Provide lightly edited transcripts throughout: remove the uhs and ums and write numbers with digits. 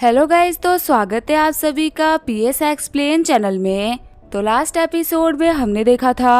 Hello guys, तो स्वागत है आप सभी का पीएस एक्सप्लेन चैनल में। तो लास्ट एपिसोड में हमने देखा था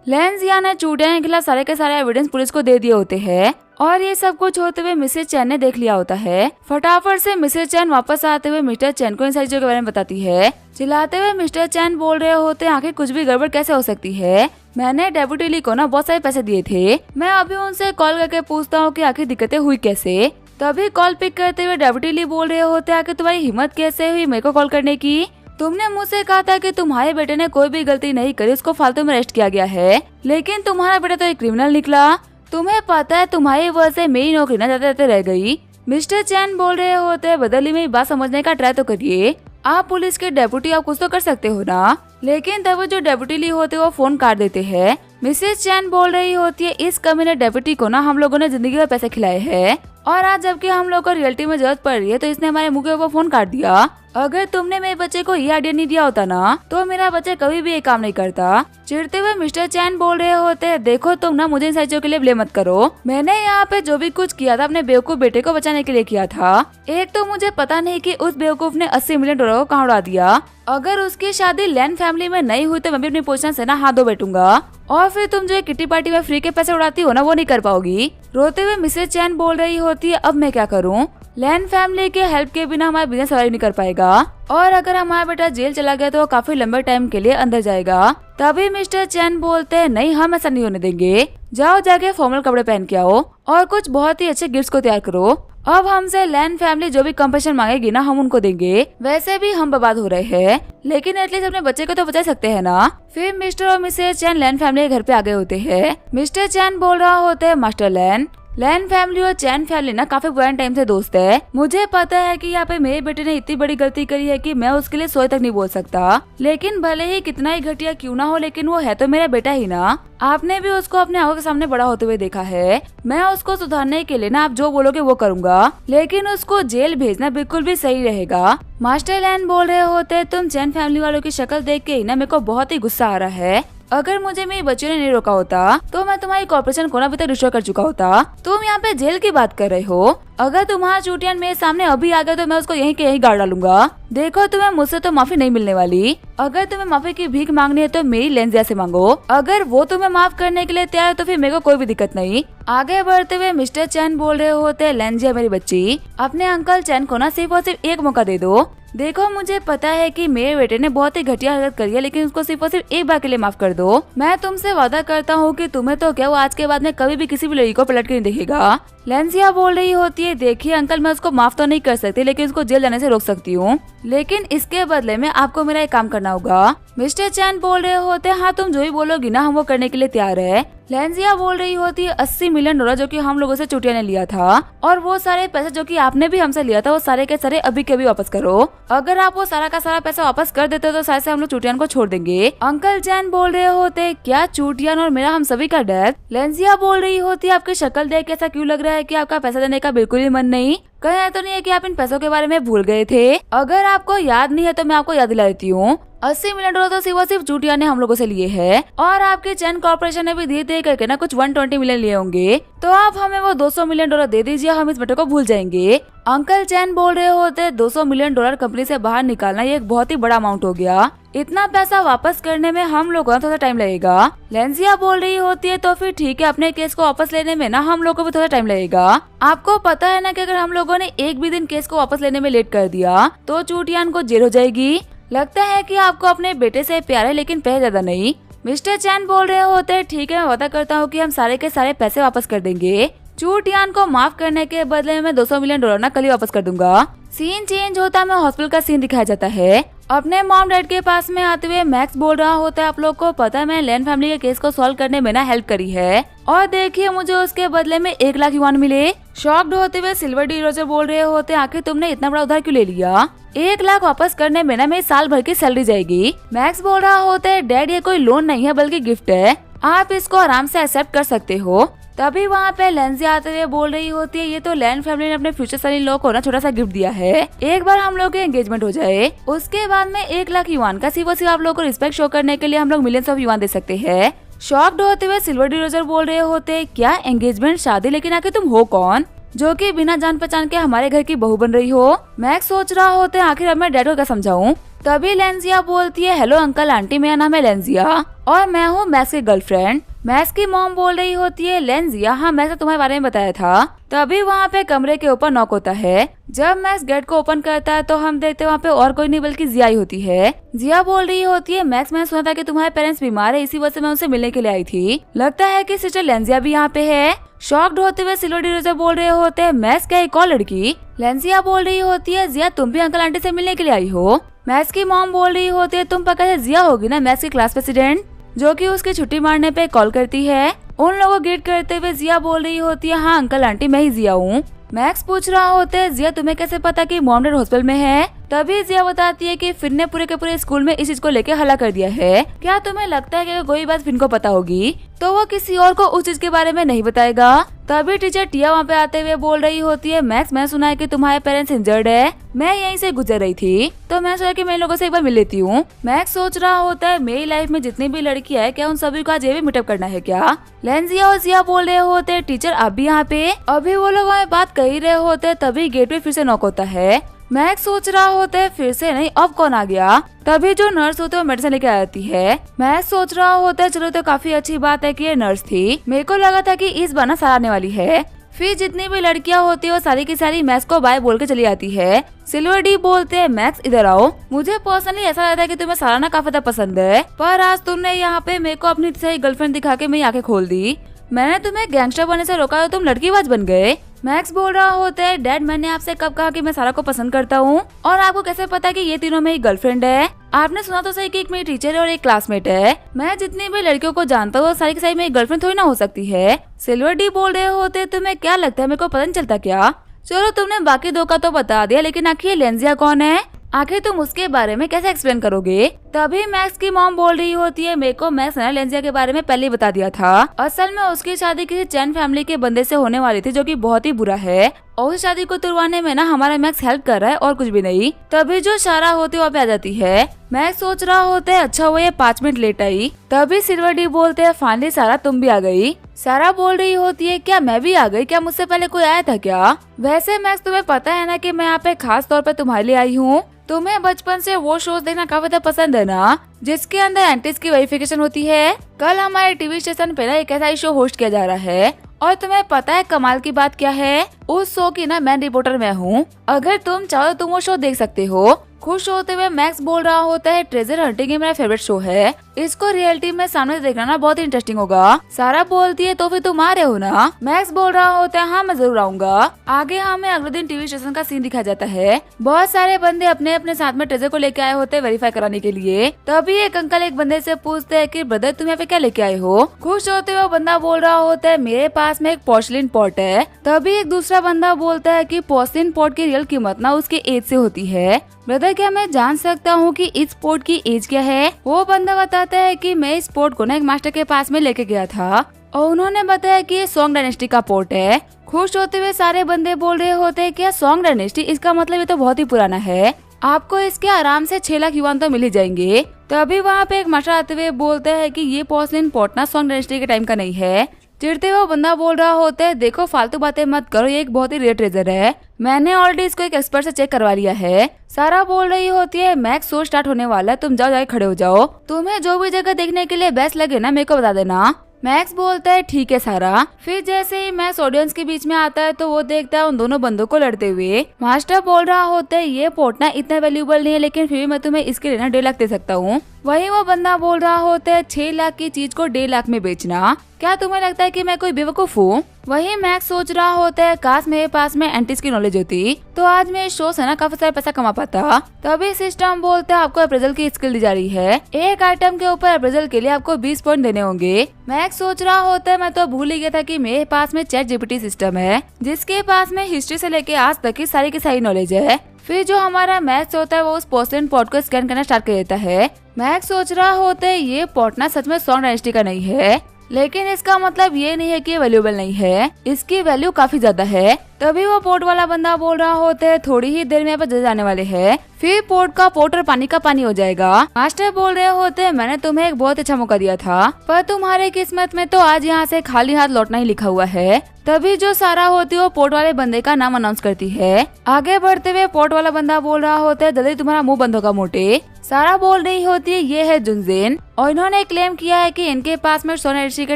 लेंजिया ने चूड़िया के खिलाफ सारे के सारे एविडेंस पुलिस को दे दिए होते हैं और ये सब कुछ होते हुए मिसेज चैन ने देख लिया होता है। फटाफट से मिसेज चैन वापस आते हुए मिस्टर चैन को इन सारी चीजों के बारे में बताती है। चिल्लाते हुए मिस्टर चैन बोल रहे होते हैं, आखिर कुछ भी गड़बड़ कैसे हो सकती है। मैंने डेप्यूटी ली को ना बहुत सारे पैसे दिए थे। मैं अभी उनसे कॉल करके पूछता हूँ कि आखिर दिक्कतें हुई कैसे। तभी कॉल पिक करते हुए डेप्यूटी ली बोल रहे होते हैं, आखिर तुम्हारी हिम्मत कैसे हुई मेरे को कॉल करने की। तुमने मुझसे कहा था कि तुम्हारे बेटे ने कोई भी गलती नहीं करी, उसको फालतू में अरेस्ट किया गया है, लेकिन तुम्हारा बेटा तो एक क्रिमिनल निकला। तुम्हें पता है तुम्हारी वजह से मेरी नौकरी न जाते जाते रह गई। मिस्टर चैन बोल रहे होते हैं, बदली मेरी बात समझने का ट्राई तो करिए। आप पुलिस के डेप्यूटी, आप कुछ तो कर सकते हो ना। लेकिन तब जो डेप्यूटी ली होते वो फोन काट देते हैं। मिसेज चैन बोल रही होती है, इस कमीने डेप्यूटी को ना हम लोगों ने जिंदगी में पैसे खिलाए हैं और आज जबकि हम लोग को रियलिटी में जरूरत पड़ रही है तो इसने हमारे मुंह के ऊपर फोन काट दिया। अगर तुमने मेरे बच्चे को ये आइडिया नहीं दिया होता ना तो मेरा बच्चा कभी भी ये काम नहीं करता। चिढ़ते हुए मिस्टर चैन बोल रहे होते हैं, देखो तुम ना मुझे इन सारी चीजों के लिए ब्लेम मत करो। मैंने यहाँ पे जो भी कुछ किया था अपने बेवकूफ बेटे को बचाने के लिए किया था। एक तो मुझे पता नहीं कि उस बेवकूफ ने 80 मिलियन डॉलर को कहाँ उड़ा दिया। अगर उसकी शादी लैन फैमिली में नहीं हुई तो मैं भी अपनी पोजीशन से ना हाथ धो बैठूंगा और फिर तुम जो किटी पार्टी में फ्री के पैसे उड़ाती हो ना वो नहीं कर पाओगी। रोते हुए मिसेज चैन बोल रही होती है, अब मैं क्या करूं। लैन फैमिली के हेल्प के बिना हमारा बिजनेस सर्वाइव नहीं कर पाएगा और अगर हमारा बेटा जेल चला गया तो वो काफी लंबे टाइम के लिए अंदर जाएगा। तभी मिस्टर चैन बोलते हैं, नहीं हम ऐसा नहीं होने देंगे। जाओ जाके फॉर्मल कपड़े पहन के आओ और कुछ बहुत ही अच्छे गिफ्ट्स को तैयार करो। अब हमसे लैन फैमिली जो भी कंपनसेशन मांगेगी ना हम उनको देंगे। वैसे भी हम बर्बाद हो रहे हैं लेकिन एटलीस्ट अपने बच्चे को तो बचा सकते हैं ना। फिर मिस्टर और मिसेज चैन लैन फैमिली के घर पे आ गए होते हैं। मिस्टर चैन बोल रहा होता है, मास्टर लैन फैमिली और चैन फैमिली ना काफी पुराने टाइम से दोस्त है। मुझे पता है कि यहाँ पे मेरे बेटे ने इतनी बड़ी गलती करी है कि मैं उसके लिए सॉरी तक नहीं बोल सकता, लेकिन भले ही कितना ही घटिया क्यों ना हो लेकिन वो है तो मेरा बेटा ही ना। आपने भी उसको अपने आंखों के सामने बड़ा होते हुए देखा है। मैं उसको सुधारने के लिए ना आप जो बोलोगे वो करूँगा, लेकिन उसको जेल भेजना बिल्कुल भी सही रहेगा। मास्टर लैन बोल रहे होते, तुम चैन फैमिली वालों की शक्ल देख के ही ना मेरे को बहुत ही गुस्सा आ रहा है। अगर मुझे मेरे बच्चों ने नहीं रोका होता तो मैं तुम्हारी कॉर्पोरेशन को ना अभी तक डिस्ट्रॉय कर चुका होता। तुम यहाँ पे जेल की बात कर रहे हो। अगर तुम्हारा चूटियान मेरे सामने अभी आ गया तो मैं उसको यहीं के यहीं गाड़ डालूंगा। देखो तुम्हें मुझसे तो माफी नहीं मिलने वाली। अगर तुम्हें माफी की भीख मांगनी है तो मेरी लेंजिया से मांगो। अगर वो तुम्हें माफ करने के लिए तैयार है तो फिर मेरे को कोई भी दिक्कत नहीं। आगे बढ़ते हुए मिस्टर चैन बोल रहे होते हैं, लेंजिया मेरी बच्ची, अपने अंकल चैन को ना सिर्फ और सिर्फ एक मौका दे दो। देखो मुझे पता है कि मेरे बेटे ने बहुत ही घटिया हरकत करी है लेकिन उसको सिर्फ और सिर्फ एक बार के लिए माफ कर दो। मैं तुमसे वादा करता हूँ कि तुम्हें तो क्या वो आज के बाद में कभी भी किसी भी लड़की को पलट के नहीं देखेगा। लेंजिया बोल रही होती है, देखिए अंकल मैं उसको माफ तो नहीं कर सकती लेकिन उसको जेल जाने से रोक सकती हूँ, लेकिन इसके बदले में आपको मेरा एक काम करना होगा। मिस्टर चैन बोल रहे होते, हाँ तुम जो भी बोलोगी ना हम वो करने के लिए तैयार है। लेंजिया बोल रही होती है, 80 मिलियन डॉलर जो कि हम लोगों से चूटिया ने लिया था और वो सारे पैसे जो कि आपने भी हमसे लिया था वो सारे के सारे अभी के अभी वापस करो। अगर आप वो सारा का सारा पैसा वापस कर देते हो तो सारे से हम लोग चूटियान को छोड़ देंगे। अंकल चैन बोल रहे होते, क्या चूटियान और मेरा हम सभी का डर। लेंजिया बोल रही होती है, आपकी शक्ल देख के ऐसा क्यों लग रहा है कि आपका पैसा देने का बिल्कुल ही मन नहीं। कहीं तो नहीं है कि आप इन पैसों के बारे में भूल गए थे। अगर आपको याद नहीं है तो मैं आपको याद दिला देती हूँ। 80 मिलियन डॉलर तो सिर्फ चूटिया ने हम लोगों से लिए हैं और आपके चैन कॉर्पोरेशन ने भी धीरे धीरे करके ना कुछ 120 मिलियन लिए होंगे, तो आप हमें वो 200 मिलियन डॉलर दे दीजिए, हम इस मैटर को भूल जाएंगे। अंकल चैन बोल रहे होते, 200 मिलियन डॉलर कंपनी से बाहर निकालना ये एक बहुत ही बड़ा अमाउंट हो गया। इतना पैसा वापस करने में हम लोगों को थोड़ा टाइम लगेगा। लेंजिया बोल रही होती है, तो फिर ठीक है, अपने केस को वापस लेने में ना हम लोगों को भी थोड़ा टाइम लगेगा। आपको पता है ना कि अगर हम लोगों ने एक भी दिन केस को वापस लेने में लेट कर दिया तो चूटियान को जेल हो जाएगी। लगता है कि आपको अपने बेटे से प्यार है लेकिन पैसे ज्यादा नहीं। मिस्टर चैन बोल रहे होते हैं, ठीक है मैं वादा करता हूँ कि हम सारे के सारे पैसे वापस कर देंगे। चूटियान को माफ करने के बदले में मैं 200 मिलियन डॉलर ना कल ही वापस कर दूंगा। सीन चेंज होता है, हॉस्पिटल का सीन दिखाया जाता है। अपने मॉम डैड के पास में आते हुए मैक्स बोल रहा होता है, आप लोग को पता है मैं लैन फैमिली के केस को सॉल्व करने में ना हेल्प करी है और देखिए मुझे उसके बदले में 1 लाख युआन मिले। शॉक्ड होते हुए सिल्वर डी रोजर बोल रहे होते, आखिर तुमने इतना बड़ा उधार क्यों ले लिया। 1 लाख वापस करने में ना मेरी साल भर की सैलरी जाएगी। मैक्स बोल रहा होता है, डैड ये कोई लोन नहीं है बल्कि गिफ्ट है, आप इसको आराम से एक्सेप्ट कर सकते हो। तभी वहाँ पे लेंजिया आते हुए बोल रही होती है, ये तो लैन फैमिली ने अपने फ्यूचर सन इन लॉ को ना छोटा सा गिफ्ट दिया है, एक बार हम लोग के एंगेजमेंट हो जाए उसके बाद में 1 लाख युआन का सिर्फ और सिर्फ आप लोग को रिस्पेक्ट शो करने के लिए हम लोग मिलियंस ऑफ युआन दे सकते हैं। शॉक्ड होते हुए सिल्वर डी रोजर बोल रहे होते, क्या एंगेजमेंट शादी, लेकिन आखिर तुम हो कौन। जो कि बिना जान पहचान के हमारे घर की बहू बन रही हो। मैक्स सोच रहा होता है आखिर अब मैं डैड को क्या समझाऊं। तभी लेंजिया बोलती है, हेलो अंकल आंटी, मेरा नाम है लेंजिया और मैं हूँ मैक्स की गर्लफ्रेंड। मैक्स की मॉम बोल रही होती है, लेंजिया हाँ मैक्स ने तुम्हारे बारे में बताया था। तभी वहाँ पे कमरे के ऊपर नॉक होता है। जब मैक्स गेट को ओपन करता है तो हम देखते हैं वहाँ पे और कोई नहीं बल्कि जिया ही होती है। जिया बोल रही होती है, मैक्स मैंने सुना था कि तुम्हारे पेरेंट्स बीमार है, इसी वजह से मैं उनसे मिलने के लिए आई थी। लगता है कि सिस्टर लेंजिया भी यहाँ पे है। शॉक्ड होते हुए सिल्वर डिरोजर बोल रहे होते हैं, मैक्स क्या एक और लड़की। लेंजिया बोल रही होती है, जिया तुम भी अंकल आंटी से मिलने के लिए आई हो। मैक्स की मॉम बोल रही होती है, तुम पक्का से जिया होगी ना, मैक्स की क्लास प्रेसिडेंट, जो कि उसकी छुट्टी मारने पे कॉल करती है। उन लोगों को ग्रीट करते हुए जिया बोल रही होती है, हाँ अंकल आंटी मैं ही जिया हूँ। मैक्स पूछ रहा होता है, जिया तुम्हें कैसे पता कि मॉम डैड हॉस्पिटल में है। तभी जिया बताती है कि फिन ने पूरे के पूरे स्कूल में इस चीज को लेके हल्ला कर दिया है। क्या तुम्हें लगता है कि कोई बात फिन को पता होगी तो वो किसी और को उस चीज के बारे में नहीं बताएगा। तभी टीचर टिया वहाँ पे आते हुए बोल रही होती है, मैक्स मैं सुना है कि तुम्हारे पेरेंट्स इंजर्ड है, मैं यहीं से गुजर रही थी तो मैं सोचा कि मैं इन लोगों से एक बार मिल लेती हूँ। मैक्स सोच रहा होता है, मेरी लाइफ में जितनी भी लड़की है क्या उन सभी को आज ये भी मीटअप करना है क्या। लेंजिया और जिया बोल रहे होते हैं, टीचर आप भी यहाँ पे। अभी वो लोग हमें बात कर ही रहे होते हैं तभी गेट पे फिर से नॉक होता है। मैक्स सोच रहा होता है फिर से नहीं, अब कौन आ गया। तभी जो नर्स होते हैं वो मेडिसिन लेके आती है। मैक्स सोच रहा होता है चलो तो काफी अच्छी बात है कि ये नर्स थी, मेरे को लगा था कि इस बार ना सारा आने वाली है। फिर जितनी भी लड़कियां होती है वो सारी की सारी मैक्स को बाय बोल के चली आती है। सिल्वर डी बोलते हैं, मैक्स इधर आओ, मुझे पर्सनली ऐसा लगता है कि तुम्हें सारा ना काफी पसंद है, पर आज तुमने यहाँ पे मेरे को अपनी सही गर्लफ्रेंड दिखा के मेरी आंखें खोल दी। मैंने तुम्हें गैंगस्टर बनने से रोका तो तुम लड़कीबाज बन गए। मैक्स बोल रहा होता है, डैड मैंने आपसे कब कहा कि मैं सारा को पसंद करता हूँ और आपको कैसे पता कि ये तीनों मेरी गर्लफ्रेंड है। आपने सुना तो सही कि एक मेरी टीचर है और एक क्लासमेट है। मैं जितनी भी लड़कियों को जानता हूँ सारी की सारी मेरी गर्लफ्रेंड थोड़ी ना हो सकती है। सिल्वर डी बोल रहे होते, तुम्हें क्या लगता है मेरे को पता नहीं चलता क्या। चलो तुमने बाकी दो का तो बता दिया, लेकिन आखिर लेंजिया कौन है, आखिर तुम उसके बारे में कैसे एक्सप्लेन करोगे। तभी मैक्स की मॉम बोल रही होती है, मेरे को मैक्स ने लेंजिया के बारे में पहले ही बता दिया था। असल में उसकी शादी किसी चैन फैमिली के बंदे से होने वाली थी जो कि बहुत ही बुरा है और उस शादी को तुड़वाने में ना हमारा मैक्स हेल्प कर रहा है और कुछ भी नहीं। तभी जो सारा होती है वहाँ पे आ जाती है। मैक्स सोच रहा होता है अच्छा हुआ ये 5 मिनट लेट आई। तभी सिल्वर डी बोलते हैं, फाइनली सारा तुम भी आ गई। सारा बोल रही होती है, क्या मैं भी आ गई, क्या मुझसे पहले कोई आया था क्या। वैसे मैक्स तुम्हें पता है ना कि मैं यहाँ पे खास तौर पे तुम्हारे लिए आई हूँ। तुम्हें बचपन से वो शोज देखना काफी पसंद है ना जिसके अंदर एंटीज की वेरिफिकेशन होती है। कल हमारे टीवी स्टेशन पे ना एक ऐसा ही शो होस्ट किया जा रहा है और तुम्हें पता है कमाल की बात क्या है, उस शो की ना मैन रिपोर्टर मैं हूँ। अगर तुम चाहो तुम वो शो देख सकते हो। खुश होते हुए मैक्स बोल रहा होता है, ट्रेजर हंटिंग ही मेरा फेवरेट शो है, इसको रियलिटी में सामने से देखना ना बहुत इंटरेस्टिंग होगा। सारा बोलती है, तो फिर तुम आ रहे हो ना। मैक्स बोल रहा होता है, हाँ मैं जरूर आऊंगा। आगे हमें अगले दिन टीवी स्टेशन का सीन दिखाया जाता है। बहुत सारे बंदे अपने अपने साथ में ट्रेजर को लेके आए होते हैं वेरीफाई कराने के लिए। तभी एक अंकल एक बंदे से पूछते हैं कि ब्रदर तुम यहाँ पे क्या लेके आए हो। खुश होते हुए बंदा बोल रहा होता है, मेरे पास में एक पोर्सलिन पॉट है। तभी एक दूसरा बंदा बोलता है कि पोर्सलिन पॉट की रियल कीमत ना उसके एज से होती है। ब्रदर क्या मैं जान सकता हूँ कि इस पोर्ट की एज क्या है। वो बंदा बताता है कि मैं इस पोर्ट को ना एक मास्टर के पास में लेके गया था और उन्होंने बताया कि ये सोंग डायनेस्टी का पोर्ट है। खुश होते हुए सारे बंदे बोल रहे होते हैं, क्या सोंग डायनेस्टी, इसका मतलब ये तो बहुत ही पुराना है, आपको इसके आराम से 6 लाख युवान तो मिल ही जाएंगे। तभी वहाँ पे एक मास्टर आते हुए बोलते हैं कि ये पोर्सलिन पॉट ना सोंग डायनेस्टी के टाइम का नहीं है। चिढ़ते हुए बंदा बोल रहा होता है, देखो फालतू बातें मत करो, ये एक बहुत ही रेयर ट्रेजर है, मैंने ऑलरेडी इसको एक एक्सपर्ट से चेक करवा लिया है। सारा बोल रही होती है, मैक्स शो स्टार्ट होने वाला है, तुम जाओ जाके खड़े हो जाओ, तुम्हें जो भी जगह देखने के लिए बेस्ट लगे ना मेरे को बता देना। मैक्स बोलता है ठीक है सारा। फिर जैसे ही मैक्स ऑडियंस के बीच में आता है तो वो देखता है उन दोनों बंदों को लड़ते हुए। मास्टर बोल रहा होता है, ये पोर्ट ना इतना वैल्यूएबल नहीं है, लेकिन फिर भी मैं तुम्हें इसके लिए ना 1.5 लाख दे सकता हूँ। वही वो बंदा बोल रहा होता है, 6 लाख की चीज को 1.5 लाख में बेचना, क्या तुम्हें लगता है कि मैं कोई बेवकूफ हूँ। वही मैक्स सोच रहा होता है, काश मेरे पास में एंटीज की नॉलेज होती तो आज मैं इस शो से ना काफी सारा पैसा कमा पाता। तभी सिस्टम बोलता है, आपको अप्रेजल की स्किल दी जा रही है, एक आइटम के ऊपर अप्रेजल के लिए आपको 20 पॉइंट देने होंगे। मैक्स सोच रहा होता है, मैं तो भूल ही गया था कि मेरे पास में चैट जीपीटी सिस्टम है जिसके पास में हिस्ट्री से लेके आज तक की सारी नॉलेज है। फिर जो हमारा मैक्स होता है वो उस पोर्सलिन पॉट को स्कैन करना स्टार्ट कर देता है। मैक्स सोच रहा होता है, ये पॉट ना सच में सोंग डायनेस्टी का नहीं है, लेकिन इसका मतलब ये नहीं है कि ये वैल्यूएबल नहीं है, इसकी वैल्यू काफी ज्यादा है। तभी वो पोर्ट वाला बंदा बोल रहा होता है थोड़ी ही देर में यहाँ पर जज आने वाले हैं, फिर पोर्ट का पोर्ट और पानी का पानी हो जाएगा। मास्टर बोल रहे होते हैं मैंने तुम्हें एक बहुत अच्छा मौका दिया था, पर तुम्हारे किस्मत में तो आज यहाँ से खाली हाथ लौटना ही लिखा हुआ है। तभी जो सारा होती है वो पोर्ट वाले बंदे का नाम अनाउंस करती है। आगे बढ़ते हुए पोर्ट वाला बंदा बोल रहा होता है जल्दी तुम्हारा मुंह बंद होगा मोटे। सारा बोल रही होती है ये है जुनजिन और इन्होंने क्लेम किया है कि इनके पास में सोना एडिसी के